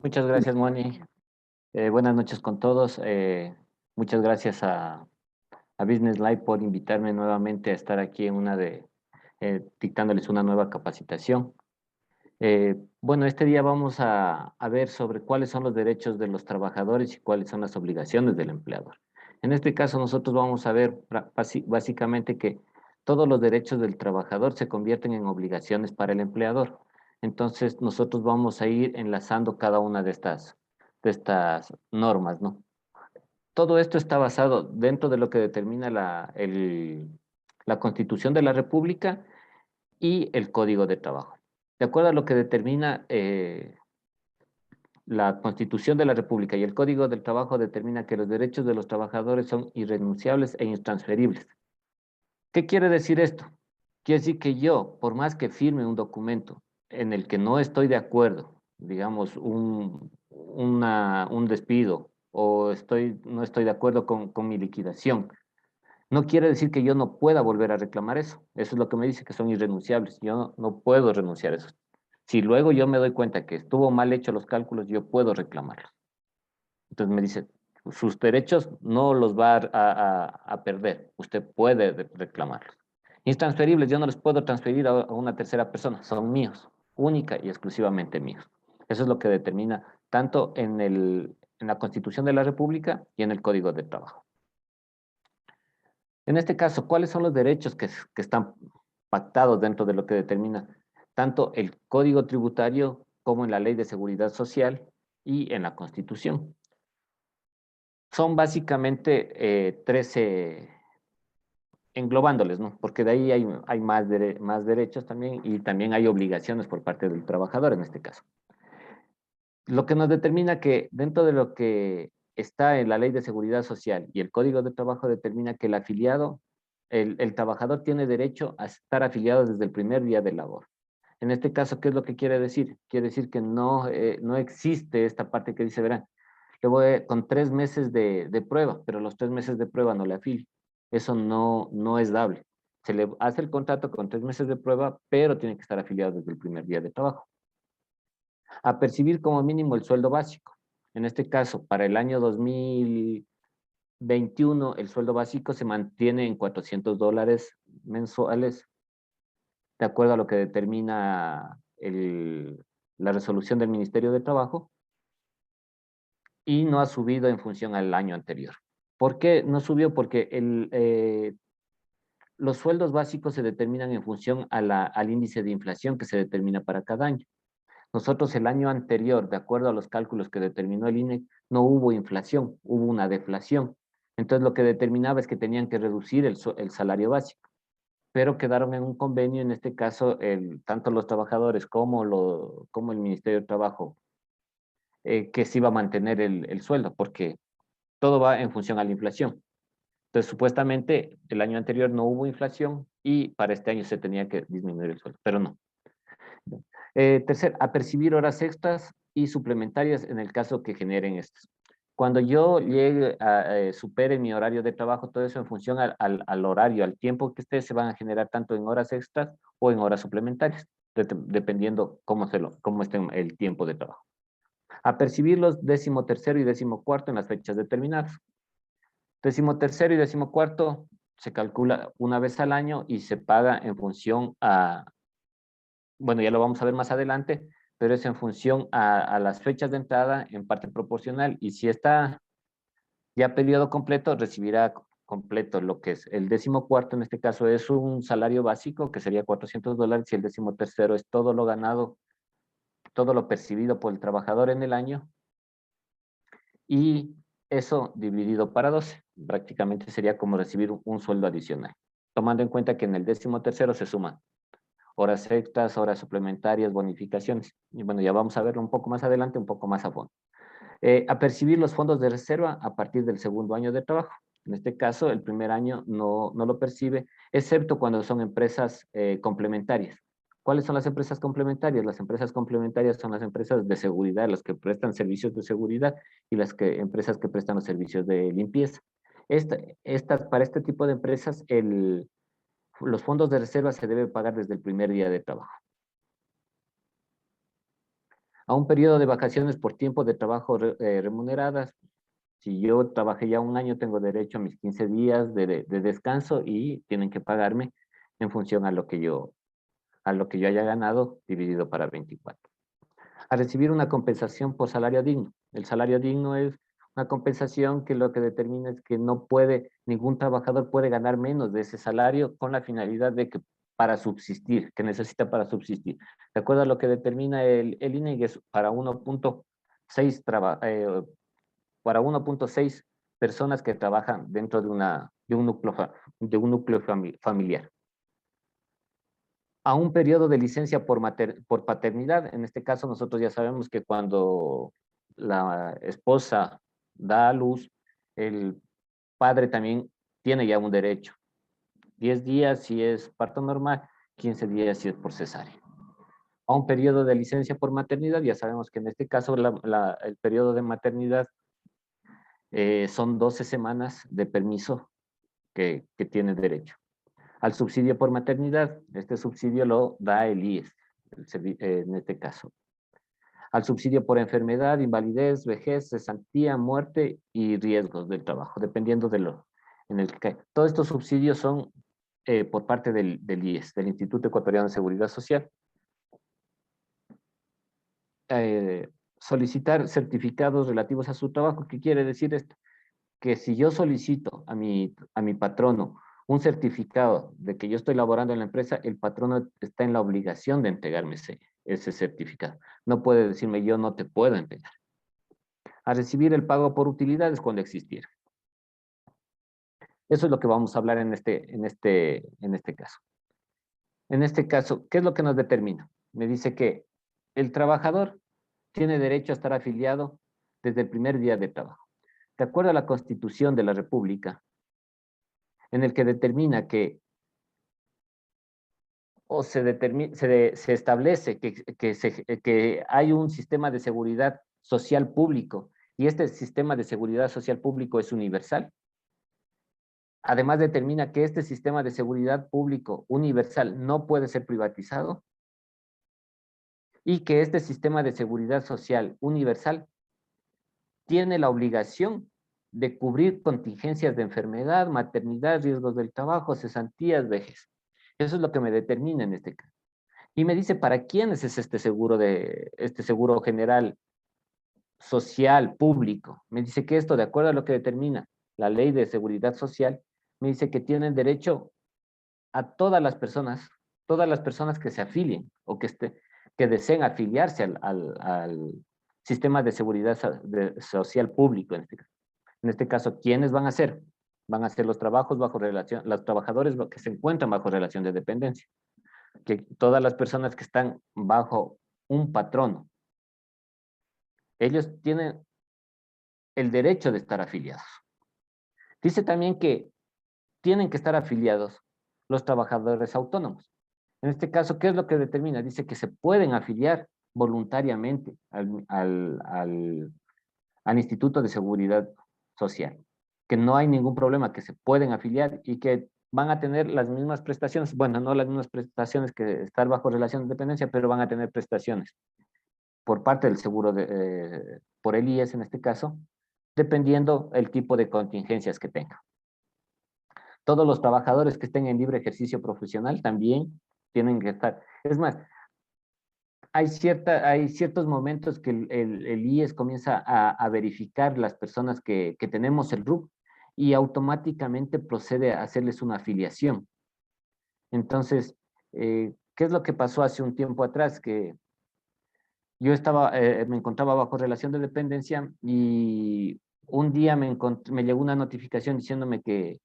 Muchas gracias, Moni. Buenas noches con todos. Muchas gracias a Business Live por invitarme nuevamente a estar aquí en dictándoles una nueva capacitación. Bueno, este día vamos a ver sobre cuáles son los derechos de los trabajadores y cuáles son las obligaciones del empleador. En este caso, nosotros vamos a ver básicamente que todos los derechos del trabajador se convierten en obligaciones para el empleador. Entonces, nosotros vamos a ir enlazando cada una de estas normas, ¿no? Todo esto está basado dentro de lo que determina la Constitución de la República y el Código de Trabajo. De acuerdo a lo que determina la Constitución de la República y el Código del Trabajo, determina que los derechos de los trabajadores son irrenunciables e intransferibles. ¿Qué quiere decir esto? Quiere decir que yo, por más que firme un documento en el que no estoy de acuerdo, digamos, un despido o no estoy de acuerdo con mi liquidación, no quiere decir que yo no pueda volver a reclamar eso. Eso es lo que me dice que son irrenunciables. Yo no puedo renunciar a eso. Si luego yo me doy cuenta que estuvo mal hecho los cálculos, yo puedo reclamarlos. Entonces me dice, sus derechos no los va a perder. Usted puede reclamarlos. Intransferibles, yo no los puedo transferir a una tercera persona. Son míos, única y exclusivamente míos. Eso es lo que determina tanto en la Constitución de la República y en el Código de Trabajo. En este caso, ¿cuáles son los derechos que están pactados dentro de lo que determina tanto el Código Tributario como en la Ley de Seguridad Social y en la Constitución? Son básicamente 13, englobándoles, ¿no? Porque de ahí hay más derechos también y también hay obligaciones por parte del trabajador en este caso. Lo que nos determina que dentro de lo que está en la Ley de Seguridad Social y el Código de Trabajo determina que el afiliado, el trabajador tiene derecho a estar afiliado desde el primer día de labor. En este caso, ¿qué es lo que quiere decir? Quiere decir que no existe esta parte que dice, verán, con 3 meses de prueba, pero los 3 meses de prueba no le afilio. Eso no es dable. Se le hace el contrato con 3 meses de prueba, pero tiene que estar afiliado desde el primer día de trabajo. A percibir como mínimo el sueldo básico. En este caso, para el año 2021, el sueldo básico se mantiene en $400 mensuales, de acuerdo a lo que determina la resolución del Ministerio de Trabajo, y no ha subido en función al año anterior. ¿Por qué no subió? Porque los sueldos básicos se determinan en función al índice de inflación que se determina para cada año. Nosotros el año anterior, de acuerdo a los cálculos que determinó el INE, no hubo inflación, hubo una deflación. Entonces lo que determinaba es que tenían que reducir el salario básico, pero quedaron en un convenio, en este caso, tanto los trabajadores como el Ministerio de Trabajo, que se iba a mantener el sueldo, porque todo va en función a la inflación. Entonces, supuestamente, el año anterior no hubo inflación y para este año se tenía que disminuir el sueldo, pero no. Tercer, a percibir horas extras y suplementarias en el caso que generen estas. Cuando yo llegue supere mi horario de trabajo, todo eso en función al horario, al tiempo que esté, se van a generar tanto en horas extras o en horas suplementarias, dependiendo cómo esté el tiempo de trabajo. A percibir los 13º y 14º en las fechas determinadas. 13º y 14º se calcula una vez al año y se paga en función bueno, ya lo vamos a ver más adelante, pero es en función a las fechas de entrada en parte proporcional. Y si está ya periodo completo, recibirá completo lo que es el 14º, en este caso es un salario básico, que sería $400, y el 13º es todo lo ganado, todo lo percibido por el trabajador en el año, y eso dividido para 12, prácticamente sería como recibir un sueldo adicional, tomando en cuenta que en el 13º se suman horas extras, horas suplementarias, bonificaciones. Y bueno, ya vamos a verlo un poco más adelante, un poco más a fondo. A percibir los fondos de reserva a partir del segundo año de trabajo. En este caso, el primer año no lo percibe, excepto cuando son empresas complementarias. ¿Cuáles son las empresas complementarias? Las empresas complementarias son las empresas de seguridad, las que prestan servicios de seguridad, y empresas que prestan los servicios de limpieza. Para este tipo de empresas, los fondos de reserva se deben pagar desde el primer día de trabajo. A un periodo de vacaciones por tiempo de trabajo remuneradas. Si yo trabajé ya un año, tengo derecho a mis 15 días de descanso y tienen que pagarme en función a lo que yo haya ganado dividido para 24. A recibir una compensación por salario digno. El salario digno es una compensación que lo que determina es que no puede, ningún trabajador puede ganar menos de ese salario con la finalidad de que para subsistir, que necesita para subsistir. De acuerdo a lo que determina el INEG, es para 1.6 para 1.6 personas que trabajan dentro de un núcleo familiar. A un periodo de licencia por paternidad. En este caso, nosotros ya sabemos que cuando la esposa da a luz, el padre también tiene ya un derecho. 10 días si es parto normal, 15 días si es por cesárea. A un periodo de licencia por maternidad, ya sabemos que en este caso el periodo de maternidad son 12 semanas de permiso que tiene derecho. Al subsidio por maternidad, este subsidio lo da el IES, en este caso. Al subsidio por enfermedad, invalidez, vejez, cesantía, muerte y riesgos del trabajo, dependiendo de lo en el que. Todos estos subsidios son por parte del IES, del Instituto Ecuatoriano de Seguridad Social. Solicitar certificados relativos a su trabajo. ¿Qué quiere decir esto? Que si yo solicito a mi patrono un certificado de que yo estoy laborando en la empresa, el patrono está en la obligación de entregarme ese certificado. No puede decirme yo no te puedo entregar. A recibir el pago por utilidades cuando existiera. Eso es lo que vamos a hablar en este caso. En este caso, ¿qué es lo que nos determina? Me dice que el trabajador tiene derecho a estar afiliado desde el primer día de trabajo. De acuerdo a la Constitución de la República, en el que determina que o se establece que hay un sistema de seguridad social público y este sistema de seguridad social público es universal. Además determina que este sistema de seguridad público universal no puede ser privatizado y que este sistema de seguridad social universal tiene la obligación de cubrir contingencias de enfermedad, maternidad, riesgos del trabajo, cesantías, vejez. Eso es lo que me determina en este caso. Y me dice, ¿para quiénes es este seguro general social público? Me dice que esto, de acuerdo a lo que determina la ley de seguridad social, me dice que tienen derecho a todas las personas que se afilien o que deseen afiliarse al sistema de seguridad social público. En este caso, ¿quiénes van a ser? Van a ser los los trabajadores que se encuentran bajo relación de dependencia. Que todas las personas que están bajo un patrono, ellos tienen el derecho de estar afiliados. Dice también que tienen que estar afiliados los trabajadores autónomos. En este caso, ¿qué es lo que determina? Dice que se pueden afiliar voluntariamente al Instituto de Seguridad Social, que no hay ningún problema, que se pueden afiliar y que van a tener las mismas prestaciones, bueno, no las mismas prestaciones que estar bajo relación de dependencia, pero van a tener prestaciones por parte del seguro, por el IES en este caso, dependiendo el tipo de contingencias que tenga. Todos los trabajadores que estén en libre ejercicio profesional también tienen que estar. Es más, hay ciertos momentos que el IES comienza a verificar las personas que tenemos el RUC y automáticamente procede a hacerles una afiliación. Entonces, ¿qué es lo que pasó hace un tiempo atrás? Que yo me encontraba bajo relación de dependencia y un día me llegó una notificación diciéndome que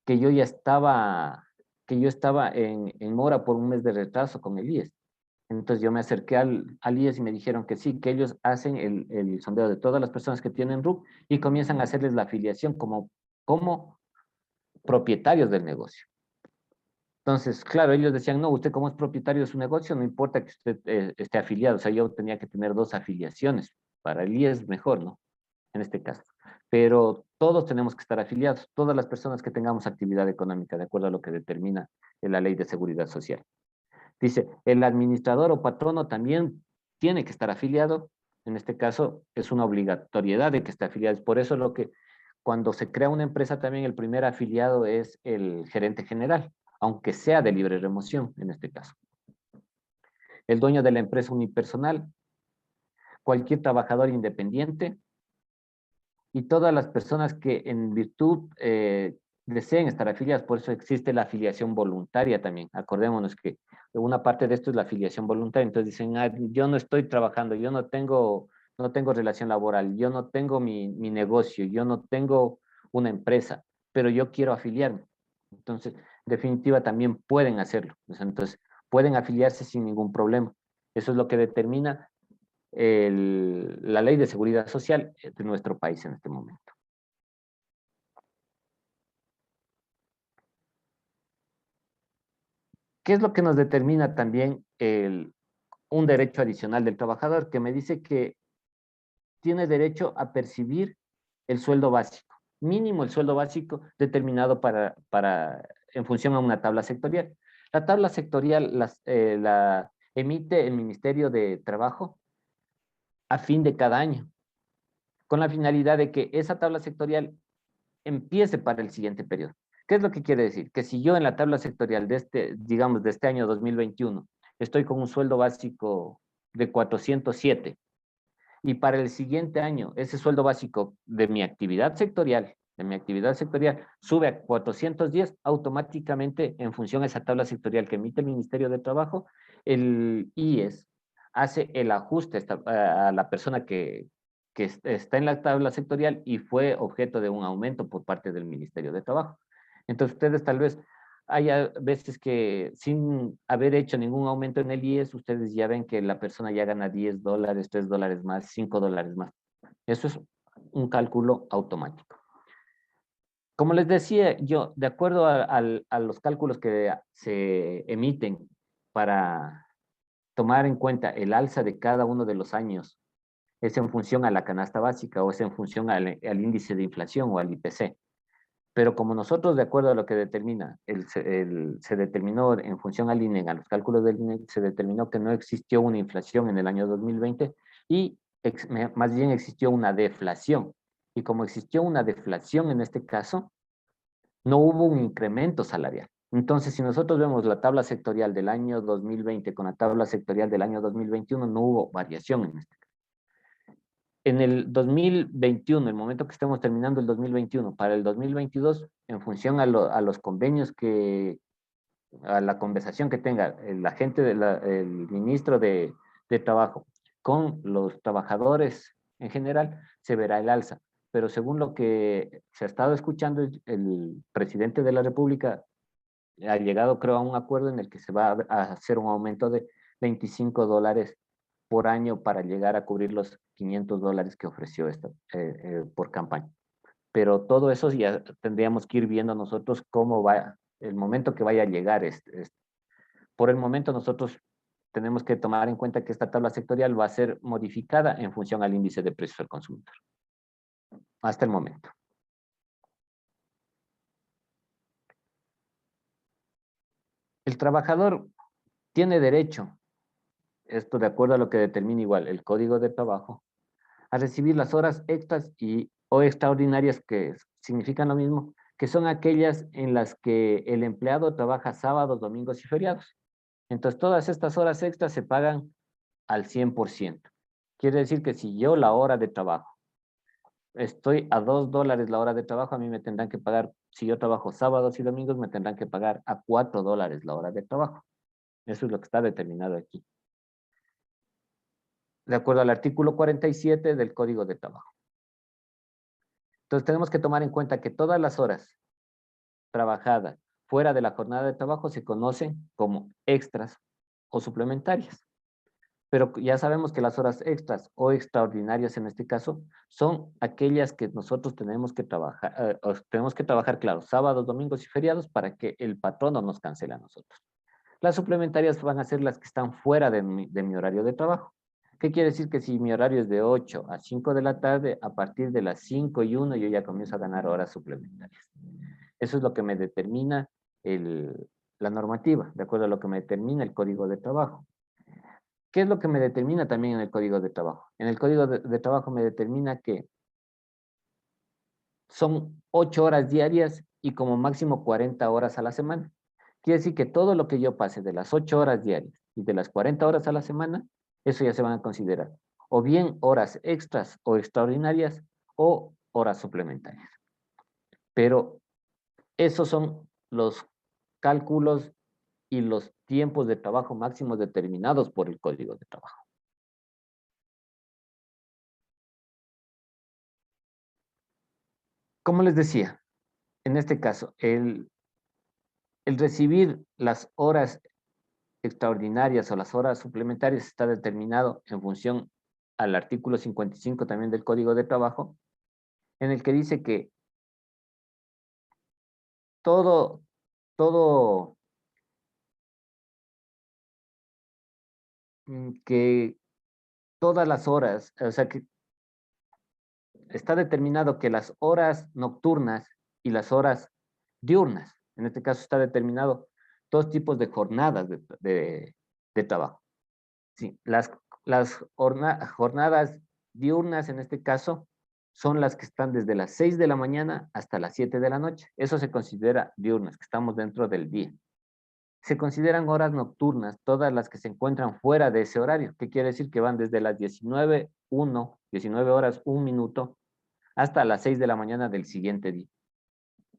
yo ya estaba, que yo estaba en mora por un mes de retraso con el IES. Entonces yo me acerqué al IES y me dijeron que sí, que ellos hacen el sondeo de todas las personas que tienen RUC y comienzan a hacerles la afiliación como propietarios del negocio. Entonces, claro, ellos decían, no, usted como es propietario de su negocio, no importa que usted esté afiliado. O sea, yo tenía que tener 2 afiliaciones. Para el IES mejor, ¿no? En este caso. Pero todos tenemos que estar afiliados, todas las personas que tengamos actividad económica, de acuerdo a lo que determina la ley de seguridad social. Dice, el administrador o patrono también tiene que estar afiliado. En este caso, es una obligatoriedad de que esté afiliado. Es por eso lo que cuando se crea una empresa también el primer afiliado es el gerente general, aunque sea de libre remoción en este caso. El dueño de la empresa unipersonal, cualquier trabajador independiente y todas las personas que en virtud deseen estar afiliadas. Por eso existe la afiliación voluntaria también. Acordémonos que una parte de esto es la afiliación voluntaria. Entonces dicen, ah, yo no estoy trabajando, yo no tengo relación laboral, yo no tengo mi negocio, yo no tengo una empresa, pero yo quiero afiliarme. Entonces, en definitiva, también pueden hacerlo. Entonces, pueden afiliarse sin ningún problema. Eso es lo que determina la ley de seguridad social de nuestro país en este momento. ¿Qué es lo que nos determina también un derecho adicional del trabajador? Que me dice que tiene derecho a percibir el sueldo básico, mínimo el sueldo básico determinado en función a una tabla sectorial. La tabla sectorial la emite el Ministerio de Trabajo a fin de cada año, con la finalidad de que esa tabla sectorial empiece para el siguiente periodo. ¿Qué es lo que quiere decir? Que si yo en la tabla sectorial de digamos, de este año 2021, estoy con un sueldo básico de 407 y para el siguiente año ese sueldo básico de mi actividad sectorial sube a 410, automáticamente en función a esa tabla sectorial que emite el Ministerio de Trabajo, el IES hace el ajuste a la persona que está en la tabla sectorial y fue objeto de un aumento por parte del Ministerio de Trabajo. Entonces ustedes tal vez hay veces que sin haber hecho ningún aumento en el IES, ustedes ya ven que la persona ya gana $10, $3 más, $5 más. Eso es un cálculo automático. Como les decía yo, de acuerdo a los cálculos que se emiten para tomar en cuenta el alza de cada uno de los años, es en función a la canasta básica o es en función al índice de inflación o al IPC. Pero como nosotros, de acuerdo a lo que determina, se determinó en función al INE, a los cálculos del INE, se determinó que no existió una inflación en el año 2020 y más bien existió una deflación. Y como existió una deflación en este caso, no hubo un incremento salarial. Entonces, si nosotros vemos la tabla sectorial del año 2020 con la tabla sectorial del año 2021, no hubo variación en este caso. En el 2021, el momento que estemos terminando el 2021, para el 2022, en función a los convenios a la conversación que tenga el agente, el ministro de Trabajo con los trabajadores en general, se verá el alza. Pero según lo que se ha estado escuchando, el presidente de la República ha llegado, creo, a un acuerdo en el que se va a hacer un aumento de $25 por año para llegar a cubrir los $500 que ofreció por campaña. Pero todo eso ya tendríamos que ir viendo nosotros cómo va el momento que vaya a llegar. Por el momento nosotros tenemos que tomar en cuenta que esta tabla sectorial va a ser modificada en función al índice de precios al consumidor. Hasta el momento. El trabajador tiene derecho, esto de acuerdo a lo que determina igual el Código de Trabajo, a recibir las horas extras o extraordinarias que significan lo mismo, que son aquellas en las que el empleado trabaja sábados, domingos y feriados. Entonces, todas estas horas extras se pagan al 100%. Quiere decir que si yo la hora de trabajo, estoy a $2 la hora de trabajo, a mí me tendrán que pagar, si yo trabajo sábados y domingos, me tendrán que pagar a $4 la hora de trabajo. Eso es lo que está determinado aquí, de acuerdo al artículo 47 del Código de Trabajo. Entonces tenemos que tomar en cuenta que todas las horas trabajadas fuera de la jornada de trabajo se conocen como extras o suplementarias. Pero ya sabemos que las horas extras o extraordinarias en este caso son aquellas que nosotros tenemos que trabajar, claro, sábados, domingos y feriados para que el patrón no nos cancele a nosotros. Las suplementarias van a ser las que están fuera de mi horario de trabajo. ¿Qué quiere decir? Que si mi horario es de 8 a 5 de la tarde, a partir de las 5 y 1 yo ya comienzo a ganar horas suplementarias. Eso es lo que me determina la normativa, de acuerdo a lo que me determina el Código de Trabajo. ¿Qué es lo que me determina también en el código de trabajo? En el código de trabajo me determina que son 8 horas diarias y como máximo 40 horas a la semana. Quiere decir que todo lo que yo pase de las 8 horas diarias y de las 40 horas a la semana, eso ya se van a considerar o bien horas extras o extraordinarias o horas suplementarias. Pero esos son los cálculos y los tiempos de trabajo máximos determinados por el código de trabajo. Como les decía, en este caso, el recibir las horas extraordinarias o las horas suplementarias está determinado en función al artículo 55 también del Código de Trabajo, en el que dice que todo, todo, que todas las horas, o sea, que está determinado que las horas nocturnas y las horas diurnas, en este caso está determinado dos tipos de jornadas de trabajo. Sí, las jornadas diurnas en este caso son las que están desde las 6 de la mañana hasta las 7 de la noche. Eso se considera diurnas, que estamos dentro del día. Se consideran horas nocturnas todas las que se encuentran fuera de ese horario, que quiere decir que van desde las 19 horas, 1 minuto, hasta las 6 de la mañana del siguiente día.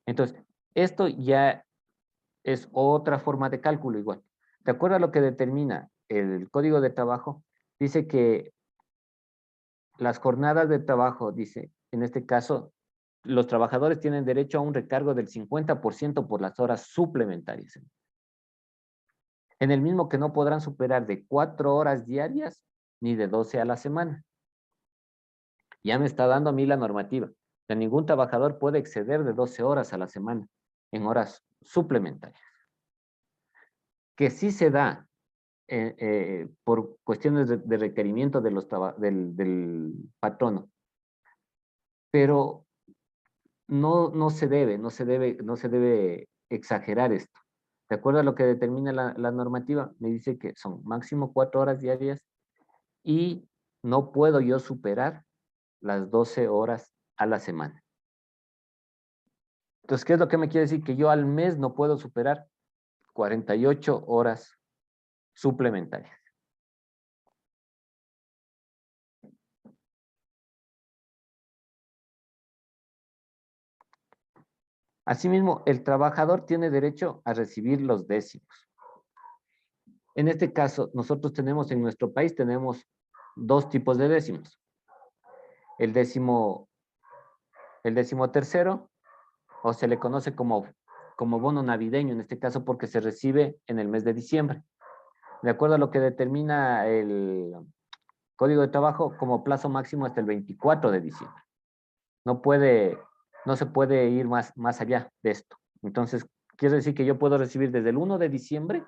Entonces, esto ya es otra forma de cálculo igual. De acuerdo a lo que determina el Código de Trabajo, dice que las jornadas de trabajo, dice, en este caso, los trabajadores tienen derecho a un recargo del 50% por las horas suplementarias. En el mismo que no podrán superar de 4 horas diarias ni de 12 a la semana. Ya me está dando a mí la normativa. Que ningún trabajador puede exceder de 12 horas a la semana en horas suplementarias. Que sí se da por cuestiones de requerimiento de del patrono, pero no se debe exagerar esto. De acuerdo a lo que determina la normativa, me dice que son máximo 4 horas diarias y no puedo yo superar las 12 horas a la semana. Entonces, ¿qué es lo que me quiere decir? Que yo al mes no puedo superar 48 horas suplementarias. Asimismo, el trabajador tiene derecho a recibir los décimos. En este caso, nosotros tenemos en nuestro país, tenemos dos tipos de décimos. El décimo, el décimo tercero, o se le conoce como bono navideño, en este caso porque se recibe en el mes de diciembre. De acuerdo a lo que determina el Código de Trabajo, como plazo máximo hasta el 24 de diciembre. No puede, no se puede ir más allá de esto. Entonces, quiere decir que yo puedo recibir desde el 1 de diciembre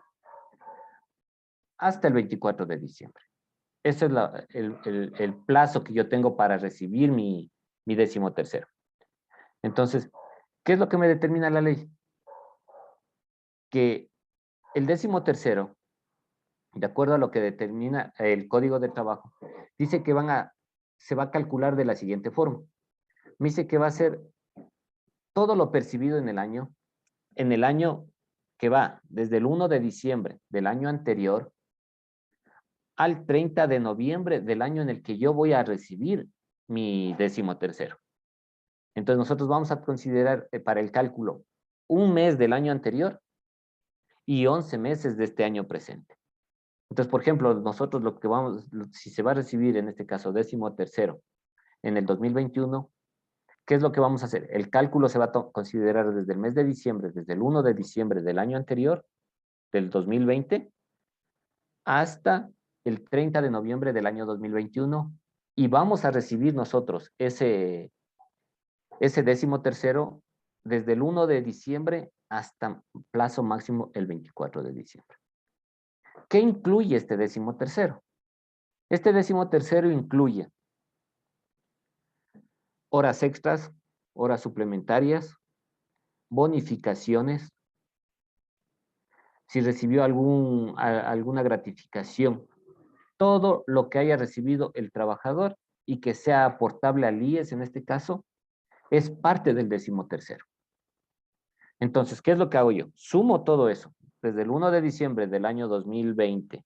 hasta el 24 de diciembre. Ese es el plazo que yo tengo para recibir mi décimo tercero. Entonces, ¿qué es lo que me determina la ley? Que el décimo tercero, de acuerdo a lo que determina el Código de Trabajo, dice que se va a calcular de la siguiente forma. Me dice que va a ser todo lo percibido en el año que va desde el 1 de diciembre del año anterior al 30 de noviembre del año en el que yo voy a recibir mi décimo tercero. Entonces nosotros vamos a considerar para el cálculo un mes del año anterior y 11 meses de este año presente. Entonces, por ejemplo, nosotros si se va a recibir en este caso décimo tercero en el 2021, ¿qué es lo que vamos a hacer? El cálculo se va a considerar desde el mes de diciembre, desde el 1 de diciembre del año anterior, del 2020, hasta el 30 de noviembre del año 2021 y vamos a recibir nosotros ese décimo tercero desde el 1 de diciembre hasta plazo máximo el 24 de diciembre. ¿Qué incluye este décimo tercero? Este décimo tercero incluye horas extras, horas suplementarias, bonificaciones, si recibió alguna gratificación todo lo que haya recibido el trabajador y que sea aportable al IES en este caso, es parte del 13º. Entonces, ¿qué es lo que hago yo? Sumo todo eso, desde el 1 de diciembre del año 2020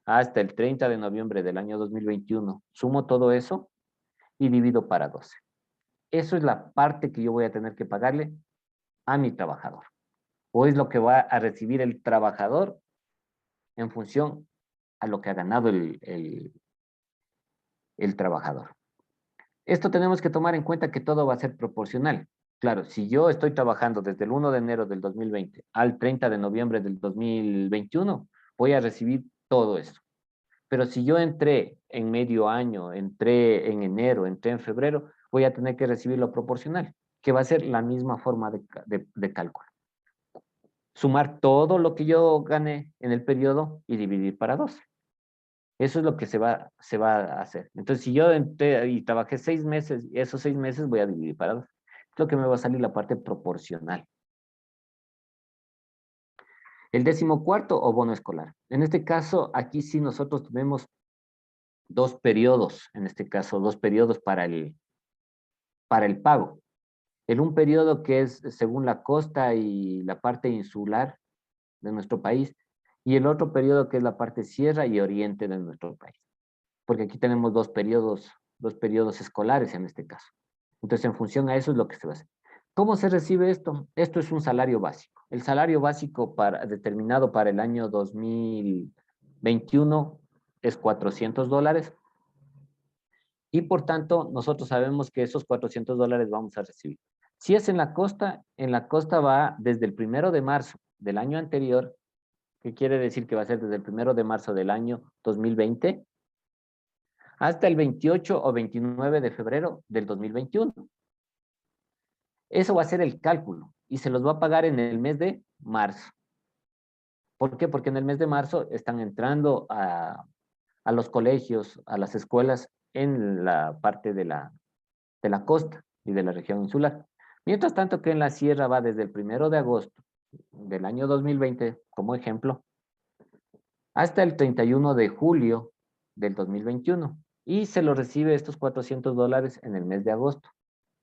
hasta el 30 de noviembre del año 2021, sumo todo eso y divido para 12. Eso es la parte que yo voy a tener que pagarle a mi trabajador. O es lo que va a recibir el trabajador en función a lo que ha ganado el trabajador. Esto tenemos que tomar en cuenta que todo va a ser proporcional. Claro, si yo estoy trabajando desde el 1 de enero del 2020 al 30 de noviembre del 2021, voy a recibir todo eso. Pero si yo entré en medio año, entré en enero, entré en febrero, voy a tener que recibir lo proporcional, que va a ser la misma forma de cálculo. Sumar todo lo que yo gané en el periodo y dividir para 12. Eso es lo que se va a hacer. Entonces, si yo entré y trabajé 6 meses, esos 6 meses voy a dividir para 12. Es lo que me va a salir la parte proporcional. El 14º o bono escolar. En este caso, aquí sí nosotros tenemos dos periodos, en este caso, dos periodos para el pago. En un periodo que es según la costa y la parte insular de nuestro país, y el otro periodo que es la parte sierra y oriente de nuestro país. Porque aquí tenemos dos periodos escolares en este caso. Entonces, en función a eso es lo que se va a hacer. ¿Cómo se recibe esto? Esto es un salario básico. El salario básico determinado para el año 2021 es $400 y por tanto nosotros sabemos que esos $400 vamos a recibir. Si es en la costa va desde el 1 de marzo del año anterior, que quiere decir que va a ser desde el 1 de marzo del año 2020 hasta el 28 o 29 de febrero del 2021. Eso va a ser el cálculo y se los va a pagar en el mes de marzo. ¿Por qué? Porque en el mes de marzo están entrando a los colegios, a las escuelas en la parte de la costa y de la región insular. Mientras tanto que en la sierra va desde el 1 de agosto del año 2020, como ejemplo, hasta el 31 de julio del 2021. Y se lo recibe estos $400 en el mes de agosto,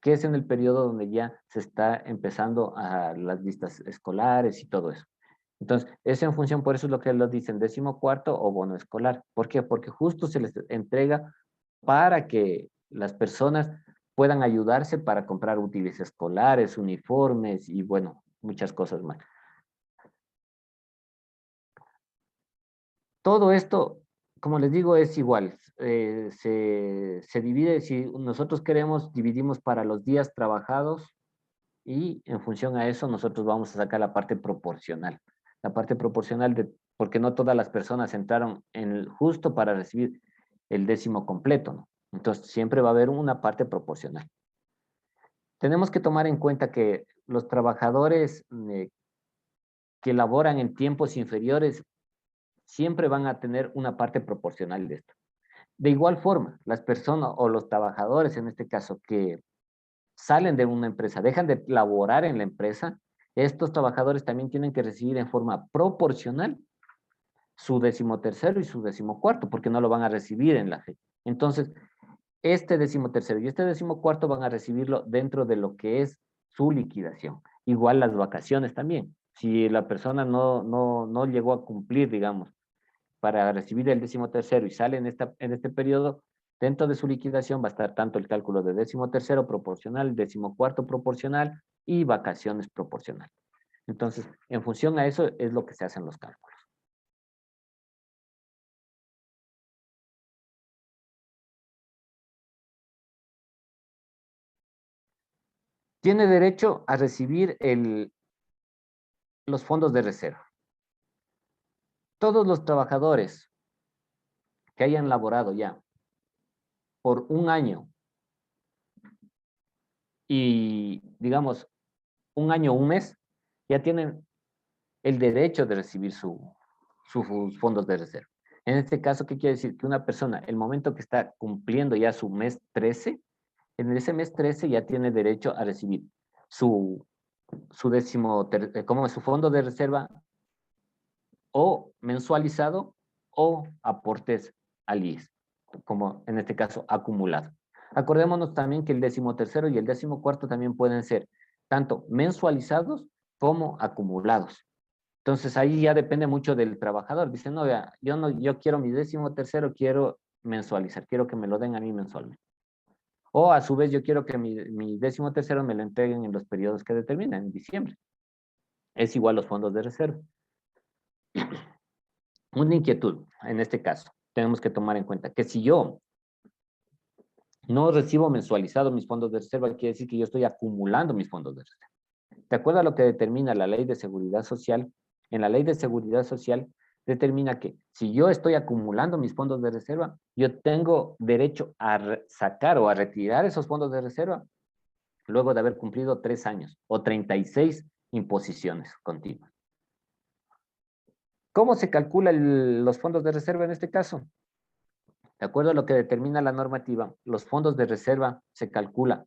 que es en el periodo donde ya se está empezando a las listas escolares y todo eso. Entonces, es en función, por eso es lo que lo dicen 14º o bono escolar. ¿Por qué? Porque justo se les entrega para que las personas puedan ayudarse para comprar útiles escolares, uniformes y bueno, muchas cosas más. Todo esto, como les digo, es igual. Se divide, si nosotros queremos, dividimos para los días trabajados y en función a eso nosotros vamos a sacar la parte proporcional. La parte proporcional porque no todas las personas entraron justo para recibir el 10º completo, ¿no? Entonces siempre va a haber una parte proporcional. Tenemos que tomar en cuenta que los trabajadores que laboran en tiempos inferiores siempre van a tener una parte proporcional de esto. De igual forma, las personas o los trabajadores, en este caso, que salen de una empresa, dejan de laborar en la empresa, estos trabajadores también tienen que recibir en forma proporcional su 13º y su 14º, porque no lo van a recibir en la fe. Entonces, este 13º y este 14º van a recibirlo dentro de lo que es su liquidación. Igual las vacaciones también. Si la persona no llegó a cumplir, digamos, para recibir el 13º y sale en este periodo, dentro de su liquidación va a estar tanto el cálculo de 13º proporcional, 14º proporcional y vacaciones proporcional. Entonces, en función a eso es lo que se hacen los cálculos. Tiene derecho a recibir los fondos de reserva. Todos los trabajadores que hayan laborado ya por un año y, digamos, un año, un mes, ya tienen el derecho de recibir sus fondos de reserva. En este caso, ¿qué quiere decir? Que una persona, el momento que está cumpliendo ya su mes 13, en ese mes 13 ya tiene derecho a recibir su, como su fondo de reserva o mensualizado o aportes al IES, como en este caso acumulado. Acordémonos también que el 13º y el 14º también pueden ser tanto mensualizados como acumulados. Entonces ahí ya depende mucho del trabajador. Dice, no, vea, yo quiero mi 13º, quiero mensualizar, quiero que me lo den a mí mensualmente. O a su vez yo quiero que mi 13º me lo entreguen en los periodos que determinan, en diciembre. Es igual los fondos de reserva. Una inquietud, en este caso, tenemos que tomar en cuenta que si yo no recibo mensualizado mis fondos de reserva, quiere decir que yo estoy acumulando mis fondos de reserva. De acuerdo a lo que determina la Ley de Seguridad Social, en la Ley de Seguridad Social determina que si yo estoy acumulando mis fondos de reserva, yo tengo derecho a sacar o a retirar esos fondos de reserva luego de haber cumplido 3 años o 36 imposiciones continuas. ¿Cómo se calcula los fondos de reserva en este caso? De acuerdo a lo que determina la normativa, los fondos de reserva se calcula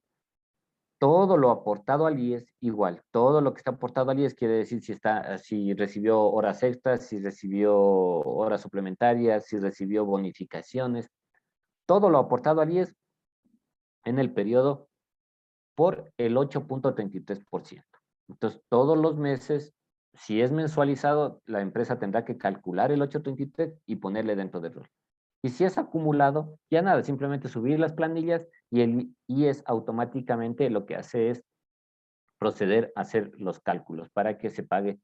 todo lo aportado al IES igual. Todo lo que está aportado al IES quiere decir si recibió horas extras, si recibió horas suplementarias, si recibió bonificaciones. Todo lo aportado al IES en el periodo por el 8.33%. Entonces, todos los meses, si es mensualizado, la empresa tendrá que calcular el 8.33 y ponerle dentro del rol. Y si es acumulado, ya nada, simplemente subir las planillas y el IES automáticamente lo que hace es proceder a hacer los cálculos para que se pague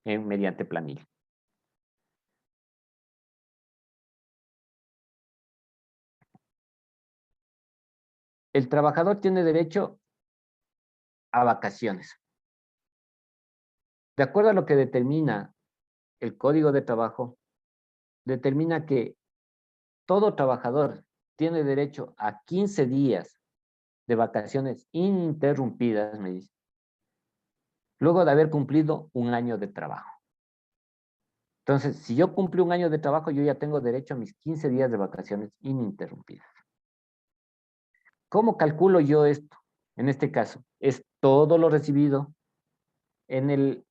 mediante planilla. El trabajador tiene derecho a vacaciones. De acuerdo a lo que determina el Código de Trabajo, determina que todo trabajador tiene derecho a 15 días de vacaciones ininterrumpidas, me dice, luego de haber cumplido un año de trabajo. Entonces, si yo cumplí un año de trabajo, yo ya tengo derecho a mis 15 días de vacaciones ininterrumpidas. ¿Cómo calculo yo esto? En este caso, es todo lo recibido en el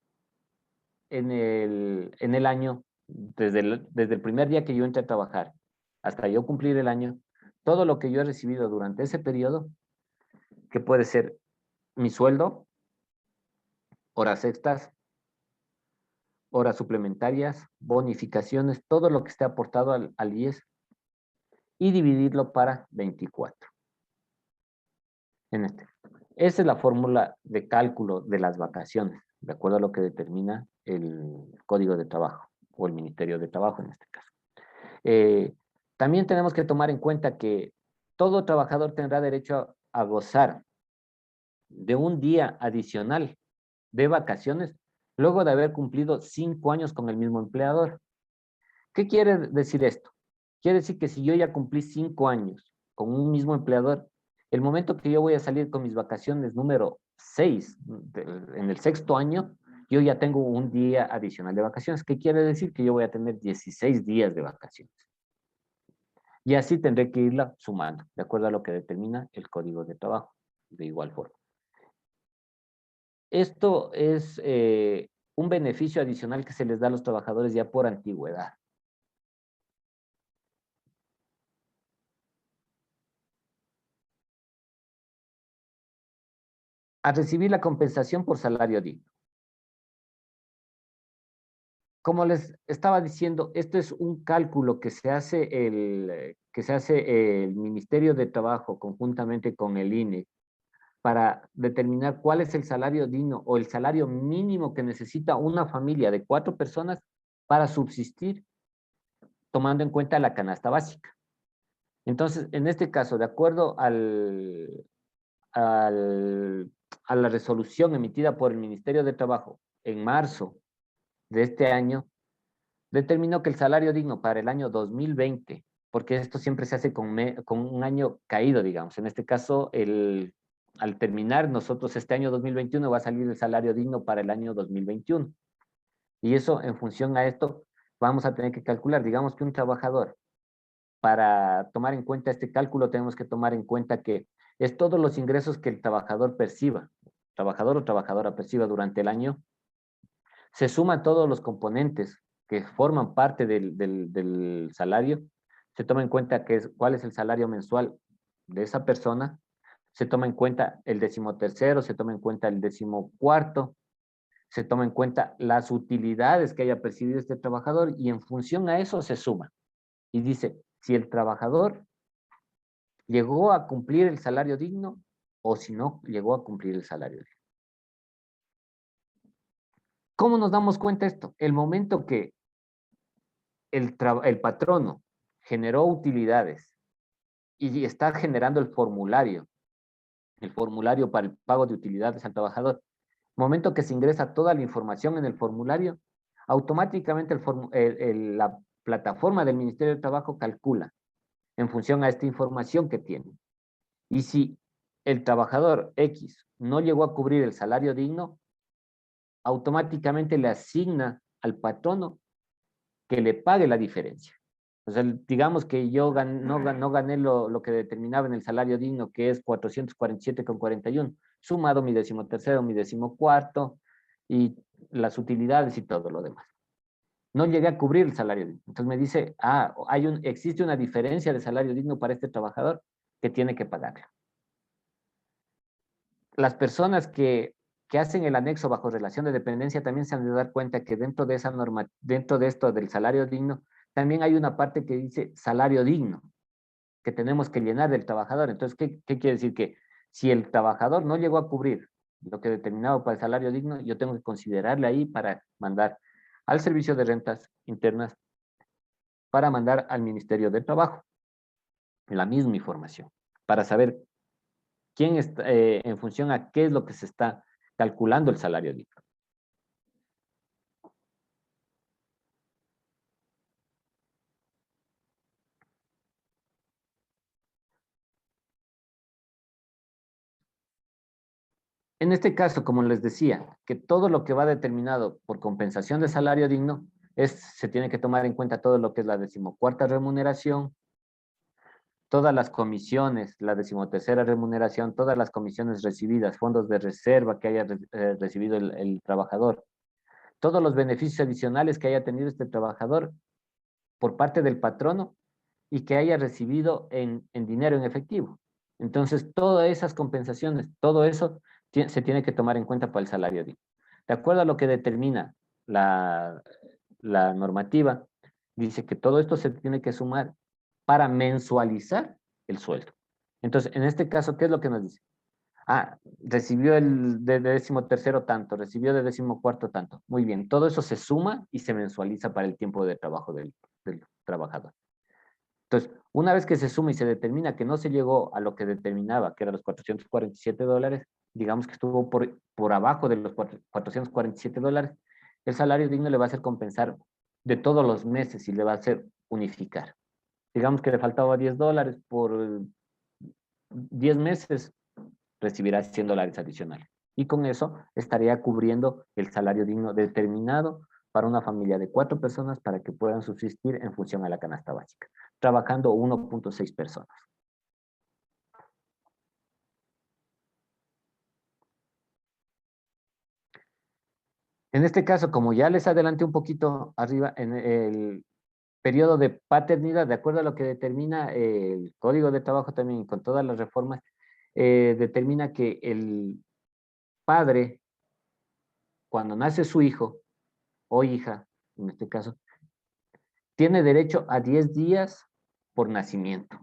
año, desde el primer día que yo entré a trabajar hasta yo cumplir el año, todo lo que yo he recibido durante ese periodo, que puede ser mi sueldo, horas extras, horas suplementarias, bonificaciones, todo lo que esté aportado al IES y dividirlo para 24. Esa es la fórmula de cálculo de las vacaciones, de acuerdo a lo que determina el Código de Trabajo o el Ministerio de Trabajo en este caso. También tenemos que tomar en cuenta que todo trabajador tendrá derecho a gozar de un día adicional de vacaciones luego de haber cumplido 5 años con el mismo empleador. ¿Qué quiere decir esto? Quiere decir que si yo ya cumplí 5 años con un mismo empleador, el momento que yo voy a salir con mis vacaciones número 6, en el 6.º año, yo ya tengo un día adicional de vacaciones. ¿Qué quiere decir? Que yo voy a tener 16 días de vacaciones. Y así tendré que irla sumando, de acuerdo a lo que determina el Código de Trabajo, de igual forma. Esto es un beneficio adicional que se les da a los trabajadores ya por antigüedad. A recibir la compensación por salario digno. Como les estaba diciendo, esto es un cálculo que se hace el Ministerio de Trabajo conjuntamente con el INE para determinar cuál es el salario digno o el salario mínimo que necesita una familia de 4 personas para subsistir, tomando en cuenta la canasta básica. Entonces, en este caso, de acuerdo a la resolución emitida por el Ministerio de Trabajo en marzo de este año, determinó que el salario digno para el año 2020, porque esto siempre se hace con un año caído, digamos, en este caso, al terminar nosotros este año 2021 va a salir el salario digno para el año 2021. Y eso, en función a esto, vamos a tener que calcular, digamos que un trabajador, para tomar en cuenta este cálculo, tenemos que tomar en cuenta que es todos los ingresos que el trabajador perciba, trabajador o trabajadora perciba durante el año, se suman todos los componentes que forman parte del salario, se toma en cuenta cuál es el salario mensual de esa persona, se toma en cuenta el 13º, se toma en cuenta el 14º, se toma en cuenta las utilidades que haya percibido este trabajador y en función a eso se suma. Y dice, si el trabajador llegó a cumplir el salario digno o si no llegó a cumplir el salario digno. ¿Cómo nos damos cuenta de esto? El momento que el patrono generó utilidades y está generando el formulario para el pago de utilidades al trabajador. Momento que se ingresa toda la información en el formulario, automáticamente la plataforma del Ministerio de Trabajo calcula en función a esta información que tiene. Y si el trabajador X no llegó a cubrir el salario digno, automáticamente le asigna al patrono que le pague la diferencia. O sea, digamos que yo no gané lo que determinaba en el salario digno, que es 447,41, sumado mi 13º, mi 14º y las utilidades y todo lo demás. No llegué a cubrir el salario digno. Entonces me dice, existe una diferencia de salario digno para este trabajador que tiene que pagarlo. Las personas que hacen el anexo bajo relación de dependencia también se han de dar cuenta que dentro de esa norma, dentro de esto del salario digno, también hay una parte que dice salario digno, que tenemos que llenar del trabajador. Entonces, ¿qué quiere decir? Que si el trabajador no llegó a cubrir lo que determinado para el salario digno, yo tengo que considerarle ahí para mandar al Servicio de Rentas Internas, para mandar al Ministerio de Trabajo la misma información, para saber quién está, en función a qué es lo que se está calculando el salario digno. En este caso, como les decía, que todo lo que va determinado por compensación de salario digno, se tiene que tomar en cuenta todo lo que es la 14ª remuneración, todas las comisiones, la 13ª remuneración, todas las comisiones recibidas, fondos de reserva que haya recibido el trabajador, todos los beneficios adicionales que haya tenido este trabajador por parte del patrono y que haya recibido en dinero en efectivo. Entonces, todas esas compensaciones, todo eso se tiene que tomar en cuenta para el salario digno. De acuerdo a lo que determina la, la normativa, dice que todo esto se tiene que sumar para mensualizar el sueldo. Entonces, en este caso, ¿qué es lo que nos dice? Recibió el de 13º tanto, recibió de 14º tanto. Muy bien, todo eso se suma y se mensualiza para el tiempo de trabajo del trabajador. Entonces, una vez que se suma y se determina que no se llegó a lo que determinaba, que eran los $447, digamos que estuvo por abajo de los $447, el salario digno le va a hacer compensar de todos los meses y le va a hacer unificar. Digamos que le faltaba $10 por 10 meses, recibirá $100 adicionales. Y con eso estaría cubriendo el salario digno determinado para una familia de 4 personas para que puedan subsistir en función a la canasta básica, trabajando 1.6 personas. En este caso, como ya les adelanté un poquito arriba, en el periodo de paternidad, de acuerdo a lo que determina el Código de Trabajo también con todas las reformas, determina que el padre, cuando nace su hijo o hija, en este caso, tiene derecho a 10 días por nacimiento.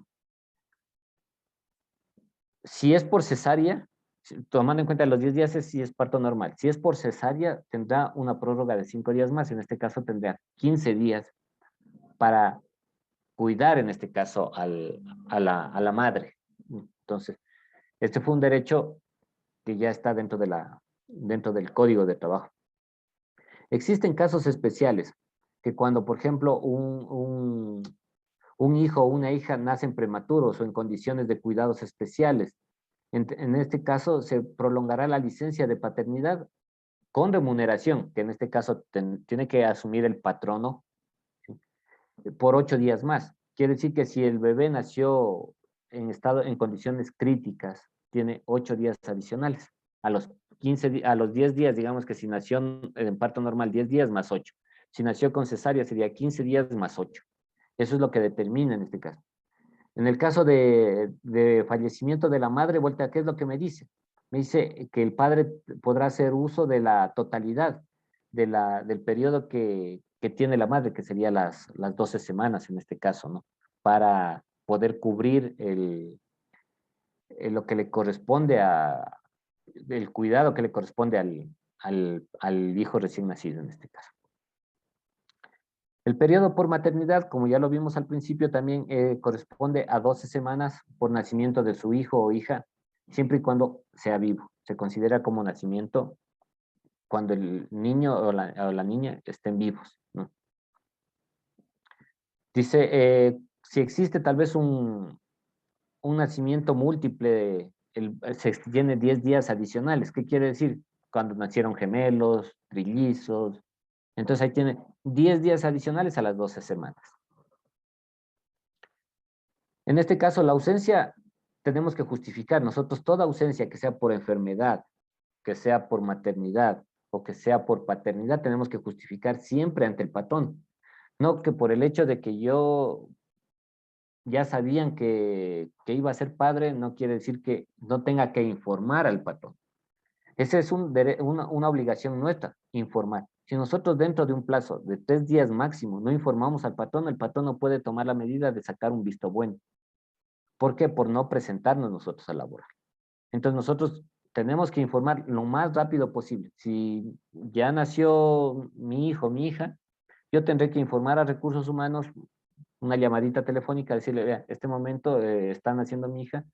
Si es por cesárea, tomando en cuenta los 10 días si es parto normal. Si es por cesárea, tendrá una prórroga de 5 días más. En este caso tendrá 15 días para cuidar, en este caso, a la madre. Entonces, este fue un derecho que ya está dentro del Código de Trabajo. Existen casos especiales que cuando, por ejemplo, un hijo o una hija nacen prematuros o en condiciones de cuidados especiales. En este caso, se prolongará la licencia de paternidad con remuneración, que en este caso tiene que asumir el patrono, ¿sí?, por 8 días más. Quiere decir que si el bebé nació en condiciones críticas, tiene 8 días adicionales. A los 10 días, digamos que si nació en parto normal, 10 días más 8. Si nació con cesárea, sería 15 días más 8. Eso es lo que determina en este caso. En el caso de fallecimiento de la madre, vuelta, ¿qué es lo que me dice? Me dice que el padre podrá hacer uso de la totalidad del periodo que tiene la madre, que sería las 12 semanas en este caso, ¿no? Para poder cubrir lo que le corresponde el cuidado que le corresponde al hijo recién nacido en este caso. El periodo por maternidad, como ya lo vimos al principio, también corresponde a 12 semanas por nacimiento de su hijo o hija, siempre y cuando sea vivo. Se considera como nacimiento cuando el niño o la niña estén vivos, ¿no? Dice, si existe tal vez un nacimiento múltiple, se extiende 10 días adicionales. ¿Qué quiere decir? Cuando nacieron gemelos, trillizos. Entonces ahí tiene 10 días adicionales a las 12 semanas. En este caso, la ausencia tenemos que justificar. Nosotros toda ausencia que sea por enfermedad, que sea por maternidad o que sea por paternidad, tenemos que justificar siempre ante el patrón. No que por el hecho de que yo ya sabían que iba a ser padre, no quiere decir que no tenga que informar al patrón. Esa es una obligación nuestra, informar. Si nosotros dentro de un plazo de 3 días máximo no informamos al patrón, el patrón no puede tomar la medida de sacar un visto bueno. ¿Por qué? Por no presentarnos nosotros a laborar. Entonces nosotros tenemos que informar lo más rápido posible. Si ya nació mi hijo, mi hija, yo tendré que informar a recursos humanos, una llamadita telefónica, decirle, vea, este momento está naciendo mi hija,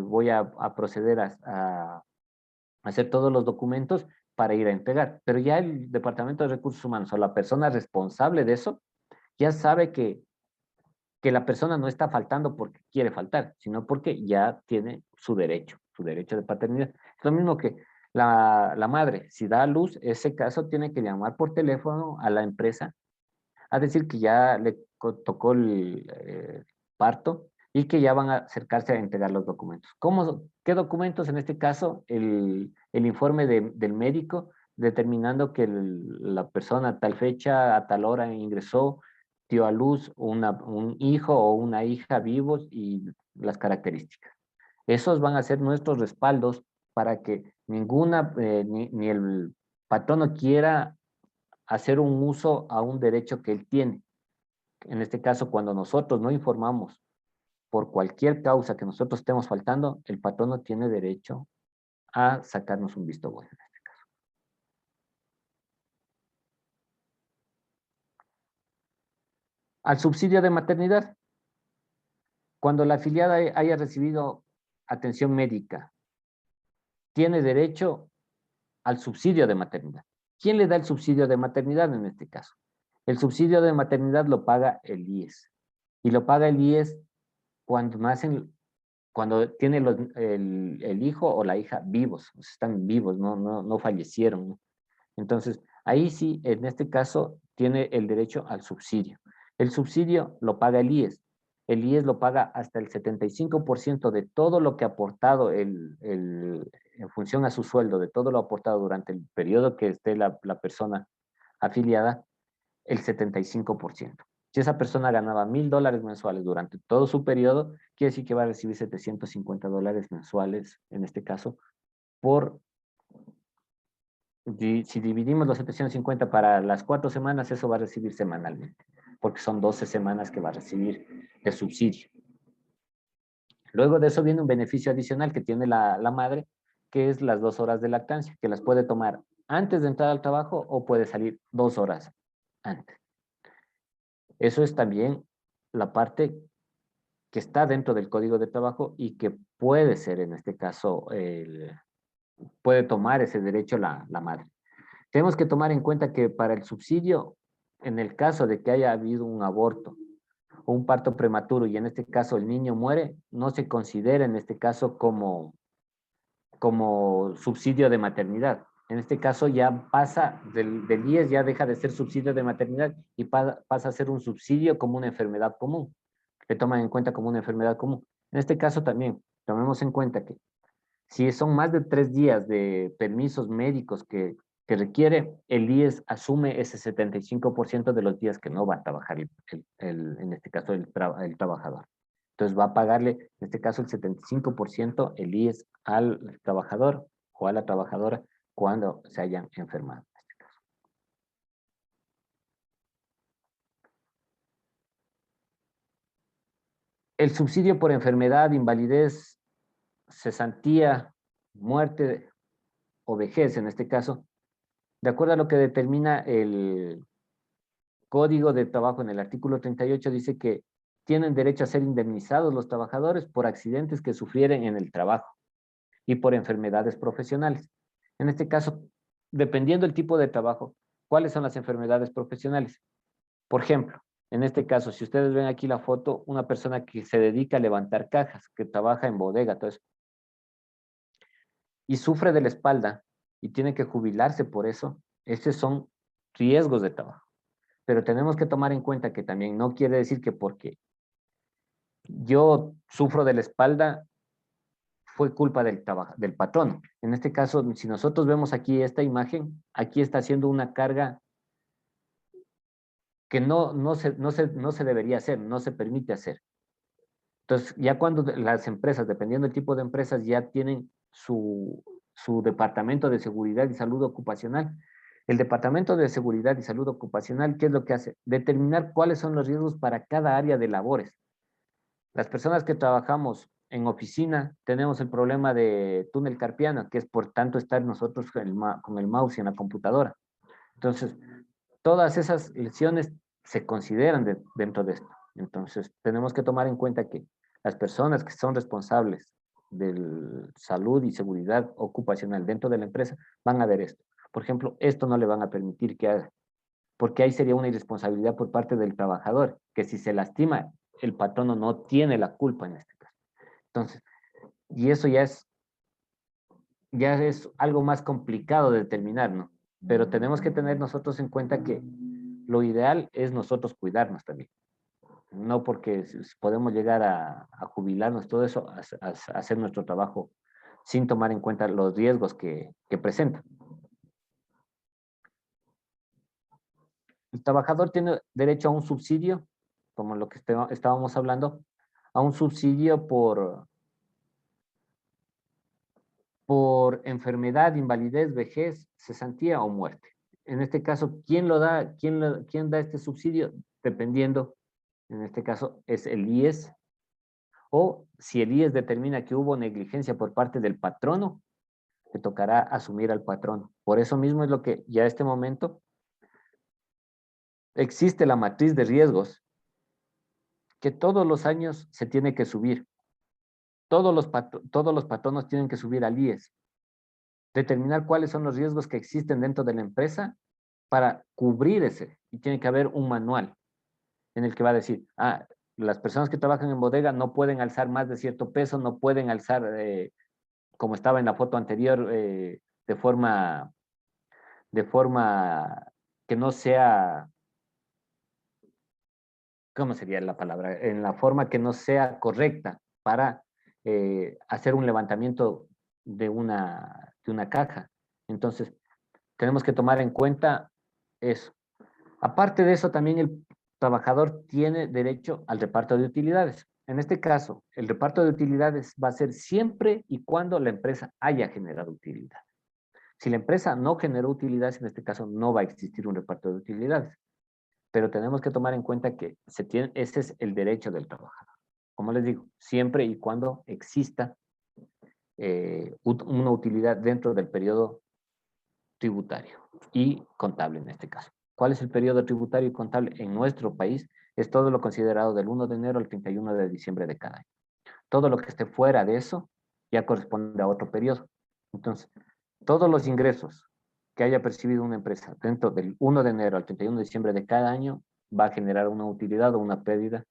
voy a proceder a hacer todos los documentos para ir a entregar. Pero ya el Departamento de Recursos Humanos o la persona responsable de eso ya sabe que la persona no está faltando porque quiere faltar, sino porque ya tiene su derecho de paternidad. Es lo mismo que la madre, si da a luz, ese caso tiene que llamar por teléfono a la empresa a decir que ya le tocó el parto y que ya van a acercarse a entregar los documentos. ¿Qué documentos? En este caso, el informe del médico determinando que la persona a tal fecha, a tal hora ingresó, dio a luz un hijo o una hija vivos y las características. Esos van a ser nuestros respaldos para que ni el patrono quiera hacer un uso a un derecho que él tiene. En este caso, cuando nosotros no informamos por cualquier causa que nosotros estemos faltando, el patrono tiene derecho a sacarnos un visto bueno. Al subsidio de maternidad, cuando la afiliada haya recibido atención médica, tiene derecho al subsidio de maternidad. ¿Quién le da el subsidio de maternidad en este caso? El subsidio de maternidad lo paga el IES. Y lo paga el IES cuando cuando tiene el hijo o la hija vivos, o sea, están vivos, no fallecieron, ¿no? Entonces, ahí sí, en este caso, tiene el derecho al subsidio. El subsidio lo paga el IES. El IES lo paga hasta el 75% de todo lo que ha aportado en función a su sueldo, de todo lo aportado durante el periodo que esté la persona afiliada, el 75%. Si esa persona ganaba $1,000 mensuales durante todo su periodo, quiere decir que va a recibir $750 mensuales, en este caso, si dividimos los 750 para las 4 semanas, eso va a recibir semanalmente, porque son 12 semanas que va a recibir de subsidio. Luego de eso viene un beneficio adicional que tiene la madre, que es las 2 horas de lactancia, que las puede tomar antes de entrar al trabajo o puede salir 2 horas antes. Eso es también la parte que está dentro del Código de Trabajo y que puede ser, en este caso, puede tomar ese derecho la madre. Tenemos que tomar en cuenta que para el subsidio, en el caso de que haya habido un aborto o un parto prematuro y en este caso el niño muere, no se considera en este caso como subsidio de maternidad. En este caso ya pasa del IES, ya deja de ser subsidio de maternidad y pasa a ser un subsidio como una enfermedad común. Le toman en cuenta como una enfermedad común. En este caso también, tomemos en cuenta que si son más de 3 días de permisos médicos que que requiere, el IES asume ese 75% de los días que no va a trabajar en este caso el trabajador. Entonces va a pagarle, en este caso el 75% el IES al trabajador o a la trabajadora cuando se hayan enfermado. El subsidio por enfermedad, invalidez, cesantía, muerte o vejez, en este caso, de acuerdo a lo que determina el Código de Trabajo en el artículo 38, dice que tienen derecho a ser indemnizados los trabajadores por accidentes que sufrieren en el trabajo y por enfermedades profesionales. En este caso, dependiendo del tipo de trabajo, ¿cuáles son las enfermedades profesionales? Por ejemplo, en este caso, si ustedes ven aquí la foto, una persona que se dedica a levantar cajas, que trabaja en bodega, todo eso, y sufre de la espalda y tiene que jubilarse por eso, esos son riesgos de trabajo. Pero tenemos que tomar en cuenta que también no quiere decir que porque yo sufro de la espalda fue culpa del patrón. En este caso, si nosotros vemos aquí esta imagen, aquí está haciendo una carga que no se debería hacer, no se permite hacer. Entonces, ya cuando las empresas, dependiendo del tipo de empresas, ya tienen su departamento de seguridad y salud ocupacional. El departamento de seguridad y salud ocupacional, ¿qué es lo que hace? Determinar cuáles son los riesgos para cada área de labores. Las personas que trabajamos en oficina tenemos el problema de túnel carpiano, que es por tanto estar nosotros con el mouse y en la computadora. Entonces, todas esas lesiones se consideran dentro de esto. Entonces, tenemos que tomar en cuenta que las personas que son responsables de salud y seguridad ocupacional dentro de la empresa van a ver esto. Por ejemplo, esto no le van a permitir que haga, porque ahí sería una irresponsabilidad por parte del trabajador, que si se lastima, el patrono no tiene la culpa en este caso. Entonces, y eso ya es algo más complicado de determinar, ¿no? Pero tenemos que tener nosotros en cuenta que lo ideal es nosotros cuidarnos también. No porque podemos llegar a jubilarnos, todo eso, a hacer nuestro trabajo sin tomar en cuenta los riesgos que presenta. El trabajador tiene derecho a un subsidio, como lo que estábamos hablando, a un subsidio por enfermedad, invalidez, vejez, cesantía o muerte. En este caso, ¿quién lo da? ¿Quién da este subsidio? Dependiendo, en este caso, es el IES, o si el IES determina que hubo negligencia por parte del patrono, le tocará asumir al patrón. Por eso mismo es lo que ya a este momento existe la matriz de riesgos que todos los años se tiene que subir. Todos los patronos tienen que subir al IES. Determinar cuáles son los riesgos que existen dentro de la empresa para cubrir ese. Y tiene que haber un manual en el que va a decir, las personas que trabajan en bodega no pueden alzar más de cierto peso, no pueden alzar, como estaba en la foto anterior, de forma que no sea, ¿cómo sería la palabra? En la forma que no sea correcta para hacer un levantamiento de una caja. Entonces, tenemos que tomar en cuenta eso. Aparte de eso, también el trabajador tiene derecho al reparto de utilidades. En este caso, el reparto de utilidades va a ser siempre y cuando la empresa haya generado utilidad. Si la empresa no generó utilidades, en este caso no va a existir un reparto de utilidades. Pero tenemos que tomar en cuenta que ese es el derecho del trabajador. Como les digo, siempre y cuando exista una utilidad dentro del periodo tributario y contable en este caso. ¿Cuál es el periodo tributario y contable en nuestro país? Es todo lo considerado del 1 de enero al 31 de diciembre de cada año. Todo lo que esté fuera de eso ya corresponde a otro periodo. Entonces, todos los ingresos que haya percibido una empresa dentro del 1 de enero al 31 de diciembre de cada año va a generar una utilidad o una pérdida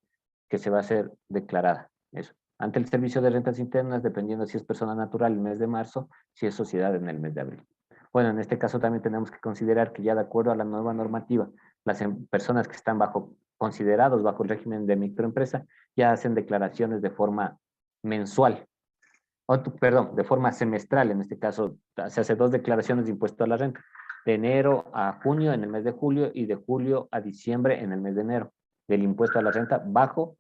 que se va a hacer declarada. Eso. Ante el Servicio de Rentas Internas, dependiendo si es persona natural el mes de marzo, si es sociedad en el mes de abril. Bueno, en este caso también tenemos que considerar que ya de acuerdo a la nueva normativa, las personas que están considerados bajo el régimen de microempresa ya hacen declaraciones de forma mensual, perdón, de forma semestral. En este caso se hace 2 declaraciones de impuesto a la renta. de enero a junio en el mes de julio y de julio a diciembre en el mes de enero del impuesto a la renta bajo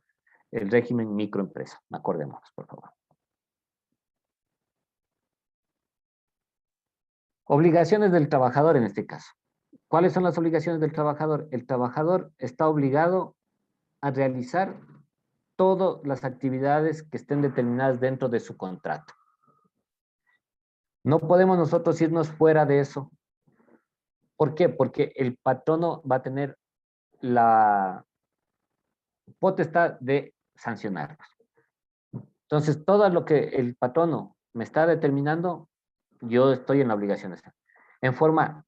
el régimen microempresa. Acordémonos, por favor. Obligaciones del trabajador en este caso. ¿Cuáles son las obligaciones del trabajador? El trabajador está obligado a realizar todas las actividades que estén determinadas dentro de su contrato. No podemos nosotros irnos fuera de eso. ¿Por qué? Porque el patrono va a tener la potestad de sancionarlos. Entonces, todo lo que el patrono me está determinando, yo estoy en la obligación de hacer. En forma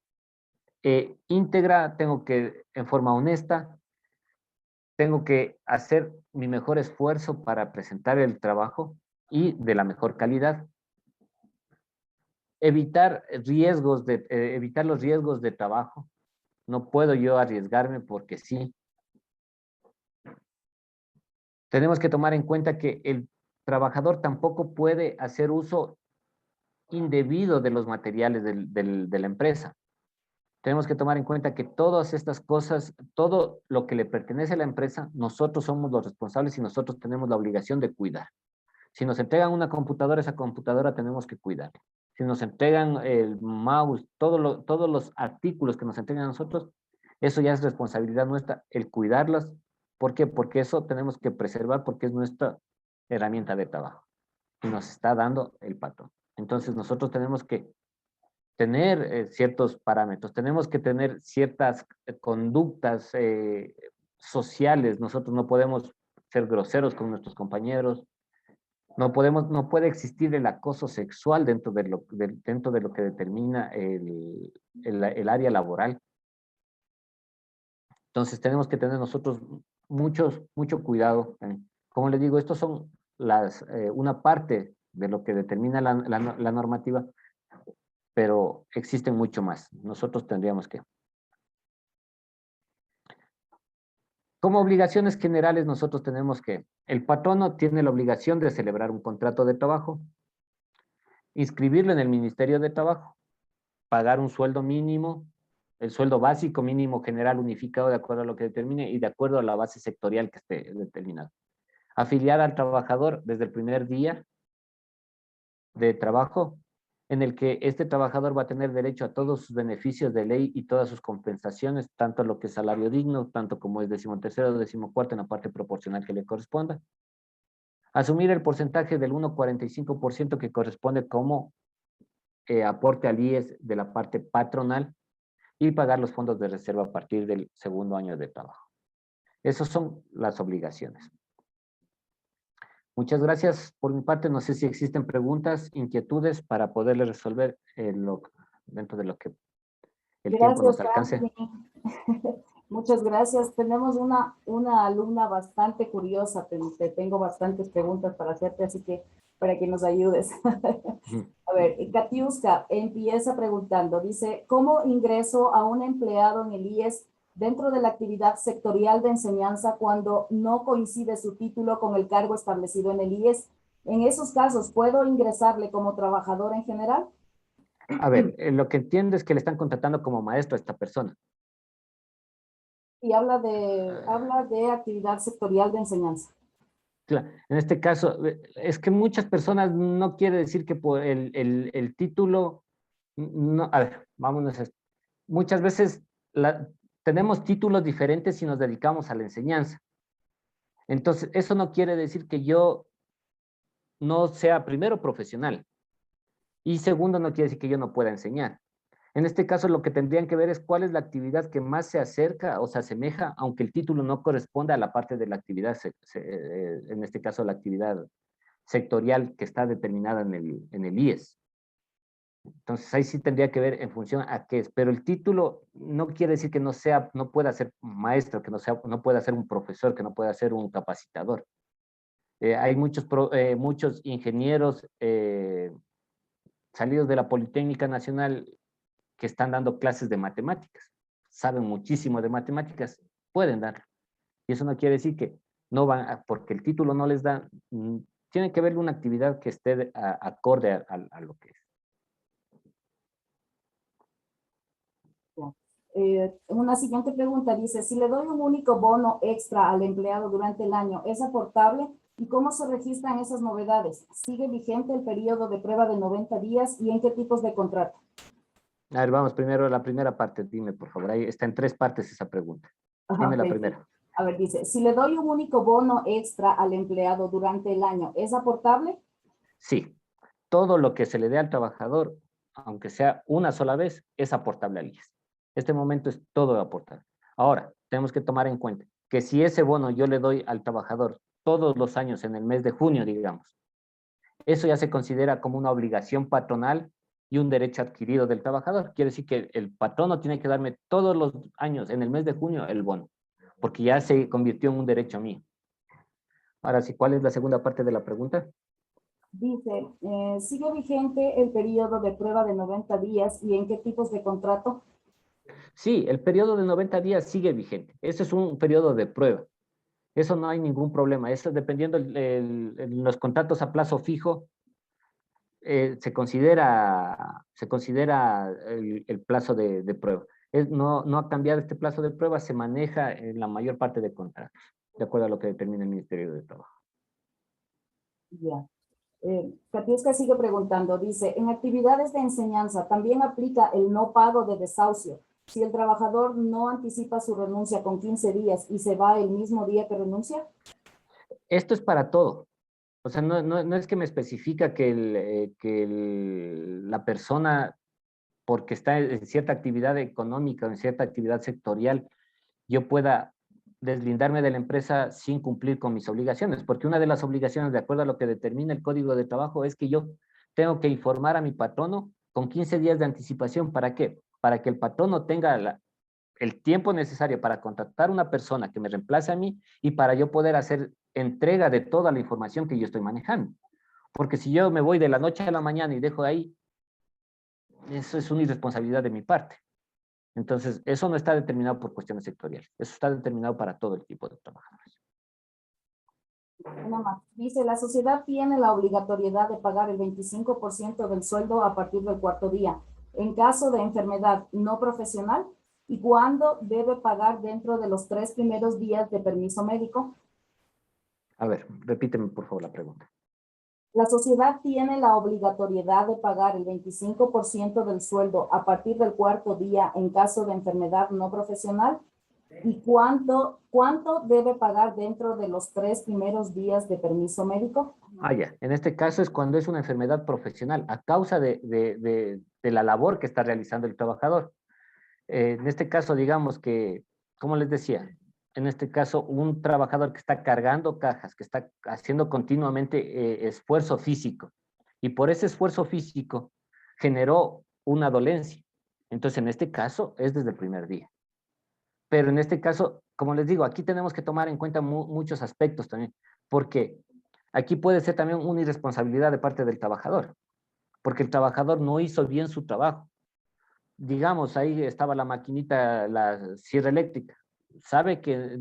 íntegra, en forma honesta, tengo que hacer mi mejor esfuerzo para presentar el trabajo y de la mejor calidad. Evitar evitar los riesgos de trabajo. No puedo yo arriesgarme porque sí. Tenemos que tomar en cuenta que el trabajador tampoco puede hacer uso indebido de los materiales de la empresa. Tenemos que tomar en cuenta que todas estas cosas, todo lo que le pertenece a la empresa, nosotros somos los responsables y nosotros tenemos la obligación de cuidar. Si nos entregan una computadora, esa computadora tenemos que cuidar. Si nos entregan el mouse, todos los artículos que nos entregan a nosotros, eso ya es responsabilidad nuestra, el cuidarlos. ¿Por qué? Porque eso tenemos que preservar porque es nuestra herramienta de trabajo y nos está dando el patrón. Entonces nosotros tenemos que tener ciertos parámetros, tenemos que tener ciertas conductas sociales. Nosotros no podemos ser groseros con nuestros compañeros, no puede existir el acoso sexual dentro dentro de lo que determina el área laboral. Entonces tenemos que tener nosotros mucho cuidado. Como les digo, estos son una parte de lo que determina la normativa, pero existen mucho más. Nosotros tendríamos que. Como obligaciones generales, nosotros tenemos que, el patrono tiene la obligación de celebrar un contrato de trabajo, inscribirlo en el Ministerio de Trabajo, pagar un sueldo mínimo, el sueldo básico mínimo general unificado de acuerdo a lo que determine y de acuerdo a la base sectorial que esté determinada. Afiliar al trabajador desde el primer día de trabajo en el que este trabajador va a tener derecho a todos sus beneficios de ley y todas sus compensaciones, tanto lo que es salario digno, tanto como es 13º o 14º en la parte proporcional que le corresponda. Asumir el porcentaje del 1,45% que corresponde como aporte al IES de la parte patronal y pagar los fondos de reserva a partir del segundo año de trabajo. Esas son las obligaciones. Muchas gracias por mi parte. No sé si existen preguntas, inquietudes para poderles resolver dentro de lo que el tiempo nos Gracias, alcance. Franklin. Muchas gracias. Tenemos una alumna bastante curiosa. Te tengo bastantes preguntas para hacerte, así que para que nos ayudes. A ver, Katiuska empieza preguntando, dice, ¿cómo ingreso a un empleado en el IES dentro de la actividad sectorial de enseñanza cuando no coincide su título con el cargo establecido en el IES? En esos casos, ¿puedo ingresarle como trabajador en general? A ver, lo que entiendo es que le están contratando como maestro a esta persona. Y habla de actividad sectorial de enseñanza. Claro, en este caso, es que muchas personas no quiere decir que por el título, no, a ver, vámonos a esto. Muchas veces tenemos títulos diferentes y nos dedicamos a la enseñanza. Entonces, eso no quiere decir que yo no sea primero profesional y segundo no quiere decir que yo no pueda enseñar. En este caso, lo que tendrían que ver es cuál es la actividad que más se acerca o se asemeja, aunque el título no corresponda a la parte de la actividad, en este caso la actividad sectorial que está determinada en el IES. Entonces ahí sí tendría que ver en función a qué es, pero el título no quiere decir que no pueda ser maestro, que no pueda ser un profesor, que no pueda ser un capacitador. Hay muchos ingenieros salidos de la Politécnica Nacional que están dando clases de matemáticas, saben muchísimo de matemáticas, pueden dar. Y eso no quiere decir que no van, porque el título no les da, tiene que ver una actividad que esté acorde a lo que es. una siguiente pregunta dice, si le doy un único bono extra al empleado durante el año, ¿es aportable? ¿Y cómo se registran esas novedades? ¿Sigue vigente el periodo de prueba de 90 días y en qué tipos de contrato? A ver, vamos primero a la primera parte. Dime, por favor. Ahí está en tres partes esa pregunta. Ajá, Dime ok. la primera. A ver, dice, si le doy un único bono extra al empleado durante el año, ¿es aportable? Sí. Todo lo que se le dé al trabajador, aunque sea una sola vez, es aportable al IES. Este momento es todo aportable. Ahora, tenemos que tomar en cuenta que si ese bono yo le doy al trabajador todos los años en el mes de junio, digamos, eso ya se considera como una obligación patronal y un derecho adquirido del trabajador. Quiere decir que el patrono tiene que darme todos los años en el mes de junio el bono, porque ya se convirtió en un derecho mío. Ahora sí, ¿cuál es la segunda parte de la pregunta? Dice, ¿sigue vigente el periodo de prueba de 90 días y en qué tipos de contrato? Sí, el periodo de 90 días sigue vigente. Ese es un periodo de prueba. Eso no hay ningún problema. Eso dependiendo los contratos a plazo fijo, se considera el plazo de prueba. No ha cambiado este plazo de prueba, se maneja en la mayor parte de contratos, de acuerdo a lo que determina el Ministerio de Trabajo. Ya. Katiuska sigue preguntando, dice, en actividades de enseñanza también aplica el no pago de desahucio. Si el trabajador no anticipa su renuncia con 15 días y se va el mismo día que renuncia. Esto es para todo. O sea, no es que me especifica la persona, porque está en cierta actividad económica o en cierta actividad sectorial, yo pueda deslindarme de la empresa sin cumplir con mis obligaciones, porque una de las obligaciones, de acuerdo a lo que determina el Código de Trabajo, es que yo tengo que informar a mi patrono con 15 días de anticipación. ¿Para qué? Para que el patrono tenga el tiempo necesario para contratar una persona que me reemplace a mí y para yo poder hacer entrega de toda la información que yo estoy manejando. Porque si yo me voy de la noche a la mañana y dejo ahí, eso es una irresponsabilidad de mi parte. Entonces, eso no está determinado por cuestiones sectoriales. Eso está determinado para todo el tipo de trabajadores. Una más. Dice, la sociedad tiene la obligatoriedad de pagar el 25% del sueldo a partir del cuarto día, en caso de enfermedad no profesional, y cuándo debe pagar dentro de los 3 primeros días de permiso médico. A ver, repíteme por favor la pregunta. La sociedad tiene la obligatoriedad de pagar el 25% del sueldo a partir del cuarto día en caso de enfermedad no profesional. ¿Y cuánto debe pagar dentro de los 3 primeros días de permiso médico? Ya. En este caso es cuando es una enfermedad profesional a causa de la labor que está realizando el trabajador. En este caso, digamos que, como les decía, en este caso, un trabajador que está cargando cajas, que está haciendo continuamente esfuerzo físico, y por ese esfuerzo físico generó una dolencia. Entonces, en este caso, es desde el primer día. Pero en este caso, como les digo, aquí tenemos que tomar en cuenta muchos aspectos también, porque aquí puede ser también una irresponsabilidad de parte del trabajador, porque el trabajador no hizo bien su trabajo. Digamos, ahí estaba la maquinita, la sierra eléctrica. Sabe que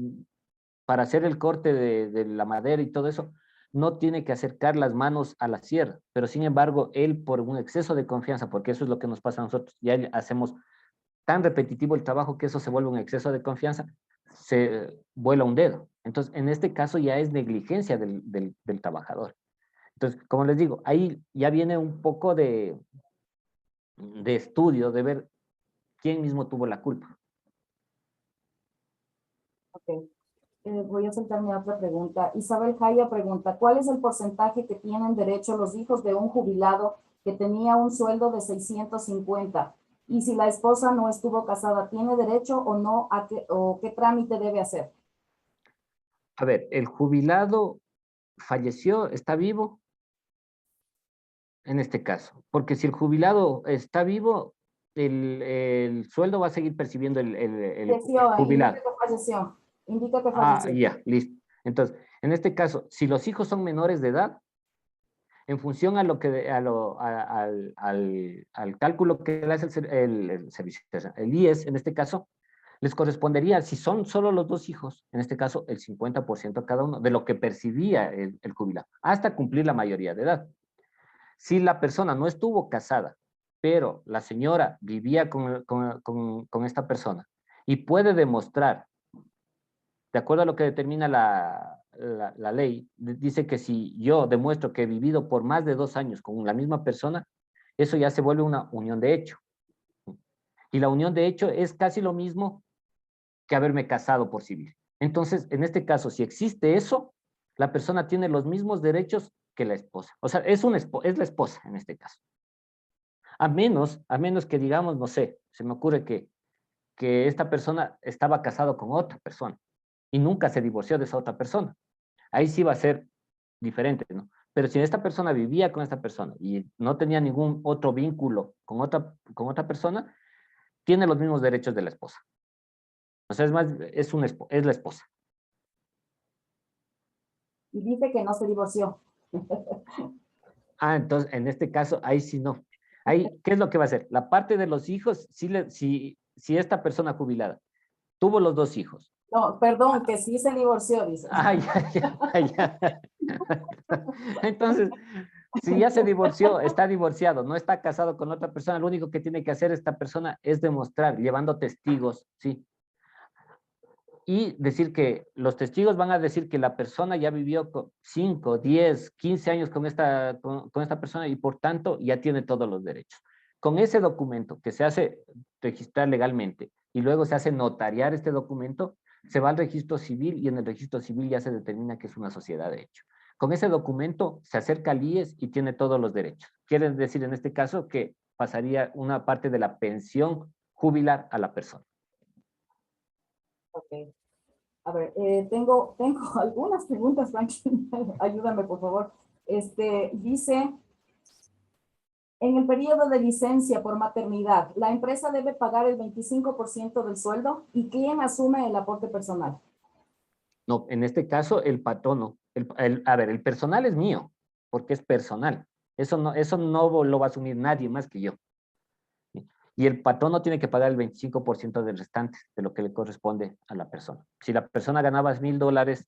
para hacer el corte de la madera y todo eso, no tiene que acercar las manos a la sierra, pero sin embargo, él por un exceso de confianza, porque eso es lo que nos pasa a nosotros, ya hacemos tan repetitivo el trabajo que eso se vuelve un exceso de confianza, se vuela un dedo. Entonces, en este caso ya es negligencia del trabajador. Entonces, como les digo, ahí ya viene un poco de estudio, de ver quién mismo tuvo la culpa. Ok. Voy a saltarme a otra pregunta. Isabel Jaya pregunta, ¿cuál es el porcentaje que tienen derecho los hijos de un jubilado que tenía un sueldo de 650? Y si la esposa no estuvo casada, ¿tiene derecho o no o qué trámite debe hacer? A ver, el jubilado falleció, está vivo en este caso, porque si el jubilado está vivo, el sueldo va a seguir percibiendo el Falleció, indica jubilado. que falleció. Indica que Ah, falleció. ya, listo. Entonces, en este caso, si los hijos son menores de edad, en función a lo que, al cálculo que le hace el servicio, el IES, en este caso, les correspondería, si son solo los dos hijos, en este caso, el 50% a cada uno de lo que percibía el jubilado, hasta cumplir la mayoría de edad. Si la persona no estuvo casada, pero la señora vivía con esta persona y puede demostrar, de acuerdo a lo que determina la ley, dice que si yo demuestro que he vivido por más de 2 años con la misma persona, eso ya se vuelve una unión de hecho. Y la unión de hecho es casi lo mismo que haberme casado por civil. Entonces, en este caso, si existe eso, la persona tiene los mismos derechos que la esposa. O sea, es la esposa en este caso. A menos que digamos, no sé, se me ocurre que esta persona estaba casado con otra persona y nunca se divorció de esa otra persona. Ahí sí va a ser diferente, ¿no? Pero si esta persona vivía con esta persona y no tenía ningún otro vínculo con otra persona, tiene los mismos derechos de la esposa. O sea, es la esposa. Y dice que no se divorció. Entonces, en este caso, ahí sí no. Ahí, ¿qué es lo que va a hacer? La parte de los hijos, si esta persona jubilada tuvo los 2 hijos. No, perdón, que sí se divorció, dice. Ya. Entonces, si ya se divorció, está divorciado, no está casado con otra persona, lo único que tiene que hacer esta persona es demostrar, llevando testigos, ¿sí? Y decir que los testigos van a decir que la persona ya vivió 5, 10, 15 años con esta persona y por tanto ya tiene todos los derechos. Con ese documento que se hace registrar legalmente y luego se hace notariar este documento, se va al registro civil y en el registro civil ya se determina que es una sociedad de hecho. Con ese documento se acerca al IES y tiene todos los derechos. Quiere decir en este caso que pasaría una parte de la pensión jubilar a la persona. Ok. A ver, tengo algunas preguntas, Franklin. Ayúdame, por favor. Dice, en el periodo de licencia por maternidad, ¿la empresa debe pagar el 25% del sueldo? ¿Y quién asume el aporte personal? No, en este caso el patrono. A ver, el personal es mío, porque es personal. Eso no lo va a asumir nadie más que yo. Y el patrono tiene que pagar el 25% del restante, de lo que le corresponde a la persona. Si la persona ganaba $1,000,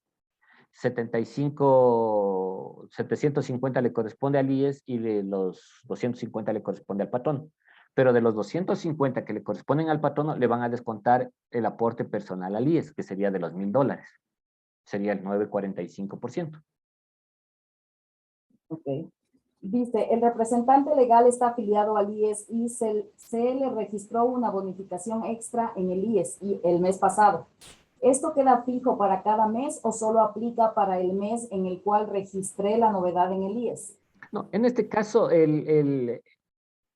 750 le corresponde al IES y de los 250 le corresponde al patrono. Pero de los 250 que le corresponden al patrono, le van a descontar el aporte personal al IES, que sería de los $1,000. Sería el 9,45%. Ok. Dice, el representante legal está afiliado al IES y se le registró una bonificación extra en el IES el mes pasado. ¿Esto queda fijo para cada mes o solo aplica para el mes en el cual registré la novedad en el IES? No, en este caso, el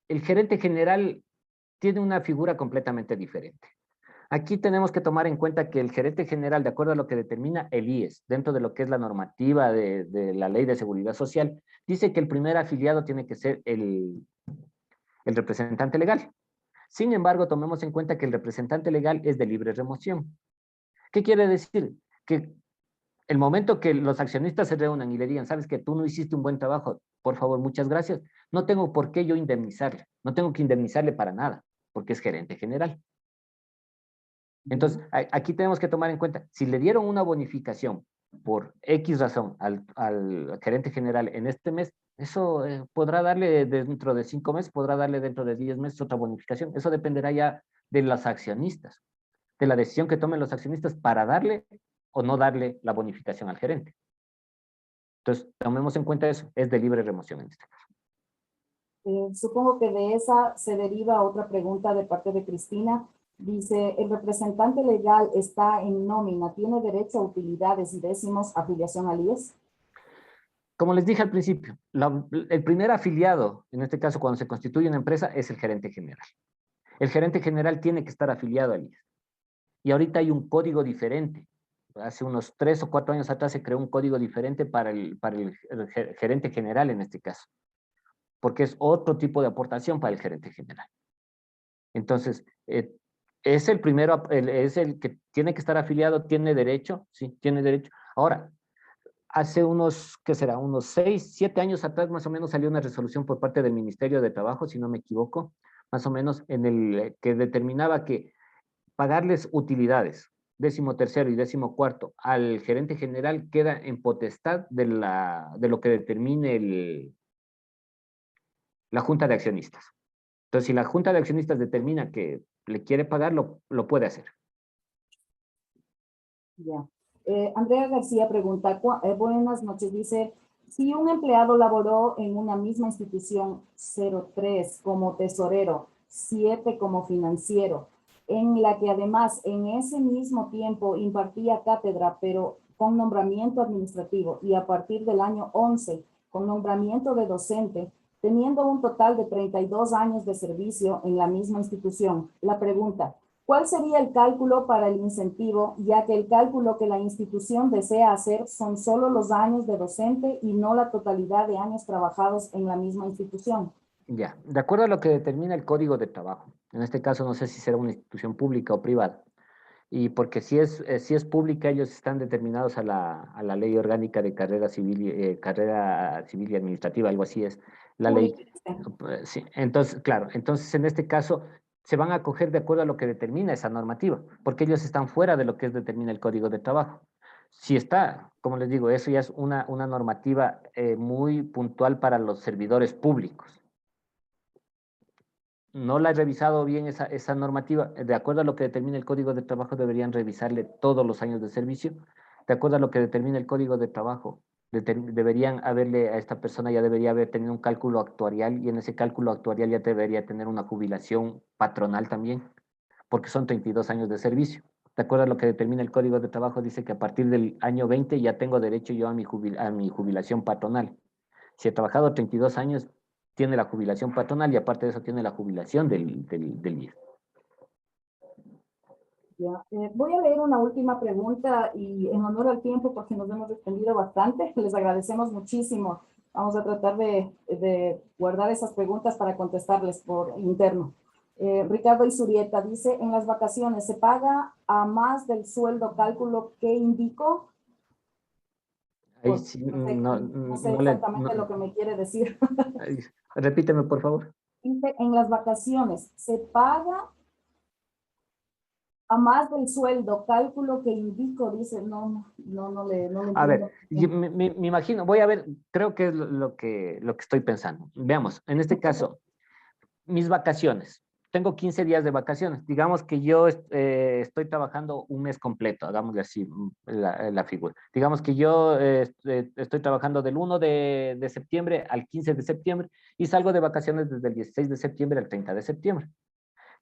gerente general tiene una figura completamente diferente. Aquí tenemos que tomar en cuenta que el gerente general, de acuerdo a lo que determina el IES, dentro de lo que es la normativa de la Ley de Seguridad Social, dice que el primer afiliado tiene que ser el representante legal. Sin embargo, tomemos en cuenta que el representante legal es de libre remoción. ¿Qué quiere decir? Que el momento que los accionistas se reúnan y le digan, sabes que tú no hiciste un buen trabajo, por favor, muchas gracias, no tengo por qué yo indemnizarle, no tengo que indemnizarle para nada, porque es gerente general. Entonces, aquí tenemos que tomar en cuenta, si le dieron una bonificación por X razón al gerente general en este mes, eso podrá darle dentro de 5 meses, podrá darle dentro de 10 meses otra bonificación. Eso dependerá ya de los accionistas, de la decisión que tomen los accionistas para darle o no darle la bonificación al gerente. Entonces, tomemos en cuenta eso, es de libre remoción en este caso. Supongo que de esa se deriva otra pregunta de parte de Cristina. Dice, el representante legal está en nómina, ¿tiene derecho a utilidades y décimos afiliación al IES? Como les dije al principio, el primer afiliado, en este caso cuando se constituye una empresa, es el gerente general. El gerente general tiene que estar afiliado al IES. Y ahorita hay un código diferente. Hace unos 3 o 4 años atrás se creó un código diferente para el gerente general en este caso, porque es otro tipo de aportación para el gerente general. Entonces, es el primero, es el que tiene que estar afiliado, tiene derecho, sí, tiene derecho. Ahora, hace unos, ¿qué será? Unos 6, 7 años atrás más o menos salió una resolución por parte del Ministerio de Trabajo, si no me equivoco, más o menos en el que determinaba que pagarles utilidades, 13º y 14º, al gerente general queda en potestad de lo que determine la junta de accionistas. Entonces, si la Junta de Accionistas determina que le quiere pagar, lo puede hacer. Ya. Andrea García pregunta, buenas noches, dice, si un empleado laboró en una misma institución 03 como tesorero, 7 como financiero, en la que además en ese mismo tiempo impartía cátedra, pero con nombramiento administrativo, y a partir del año 11 con nombramiento de docente, teniendo un total de 32 años de servicio en la misma institución. La pregunta, ¿cuál sería el cálculo para el incentivo, ya que el cálculo que la institución desea hacer son solo los años de docente y no la totalidad de años trabajados en la misma institución? Ya, de acuerdo a lo que determina el Código de Trabajo, en este caso no sé si será una institución pública o privada, y porque si es pública, ellos están determinados a la Ley Orgánica de Carrera Civil y Administrativa, algo así es la ley. Sí, entonces, claro, entonces en este caso se van a acoger de acuerdo a lo que determina esa normativa, porque ellos están fuera de lo que determina el Código de Trabajo. Si está, como les digo, eso ya es una normativa muy puntual para los servidores públicos. No la he revisado bien esa normativa. De acuerdo a lo que determina el Código de Trabajo, deberían revisarle todos los años de servicio. De acuerdo a lo que determina el Código de Trabajo, deberían haberle a esta persona, ya debería haber tenido un cálculo actuarial, y en ese cálculo actuarial ya debería tener una jubilación patronal también, porque son 32 años de servicio. De acuerdo a lo que determina el Código de Trabajo, dice que a partir del año 20 ya tengo derecho yo a a mi jubilación patronal. Si he trabajado 32 años, tiene la jubilación patronal, y aparte de eso tiene la jubilación del IES. Ya. Voy a leer una última pregunta y en honor al tiempo, porque nos hemos extendido bastante, les agradecemos muchísimo. Vamos a tratar de guardar esas preguntas para contestarles por interno. Ricardo Isurieta dice, en las vacaciones, ¿se paga a más del sueldo cálculo que indicó? Ahí Pues, sí, no sé exactamente lo que me quiere decir. ay, repíteme, por favor. Dice, en las vacaciones, ¿se paga a más del sueldo, cálculo que indico? Dice, no le A entiendo. ver, me imagino, voy a ver, creo que es lo que estoy pensando. Veamos, en este caso, mis vacaciones. Tengo 15 días de vacaciones. Digamos que yo estoy trabajando un mes completo, hagámosle así la figura. Digamos que yo estoy trabajando del 1 de septiembre al 15 de septiembre, y salgo de vacaciones desde el 16 de septiembre al 30 de septiembre.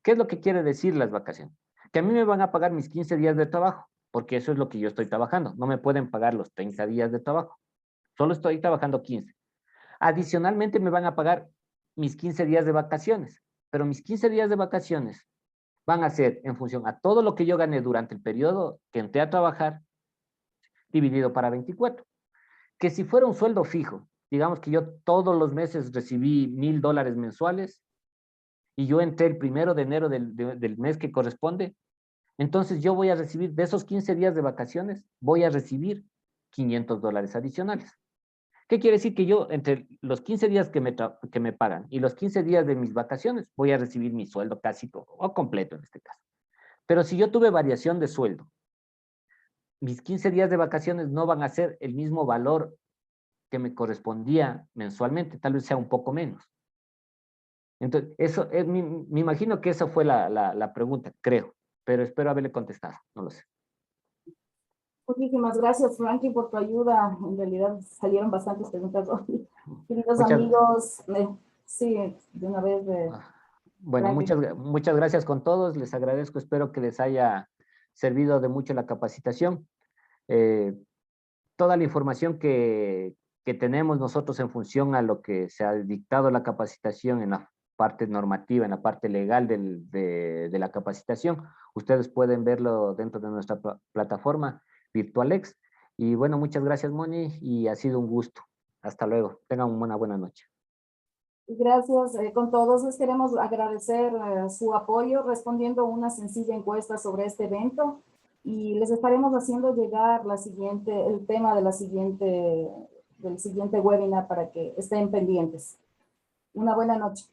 ¿Qué es lo que quiere decir las vacaciones? Que a mí me van a pagar mis 15 días de trabajo, porque eso es lo que yo estoy trabajando. No me pueden pagar los 30 días de trabajo. Solo estoy trabajando 15. Adicionalmente me van a pagar mis 15 días de vacaciones, pero mis 15 días de vacaciones van a ser en función a todo lo que yo gané durante el periodo que entré a trabajar, dividido para 24. Que si fuera un sueldo fijo, digamos que yo todos los meses recibí $1,000 mensuales, y yo entré el 1 de enero del mes que corresponde, entonces yo voy a recibir de esos 15 días de vacaciones, voy a recibir $500 adicionales. ¿Qué quiere decir? Que yo entre los 15 días que me pagan y los 15 días de mis vacaciones voy a recibir mi sueldo casi o completo en este caso. Pero si yo tuve variación de sueldo, mis 15 días de vacaciones no van a ser el mismo valor que me correspondía mensualmente, tal vez sea un poco menos. Entonces, eso es, me imagino que esa fue la pregunta, creo, pero espero haberle contestado, no lo sé. Muchísimas gracias, Frankie, por tu ayuda. En realidad salieron bastantes preguntas hoy. Queridos Muchas, amigos, sí, de una vez, bueno, Frankie. muchas gracias con todos, les agradezco, espero que les haya servido de mucho la capacitación. Eh, Toda la información que tenemos nosotros en función a lo que se ha dictado la capacitación en la parte normativa, en la parte legal de la capacitación, ustedes pueden verlo dentro de nuestra plataforma VirtualEx. Y bueno, muchas gracias, Moni, y ha sido un gusto. Hasta luego. Tengan una buena noche. Gracias. Con todos les queremos agradecer su apoyo respondiendo una sencilla encuesta sobre este evento, y les estaremos haciendo llegar el tema de del siguiente webinar para que estén pendientes. Una buena noche.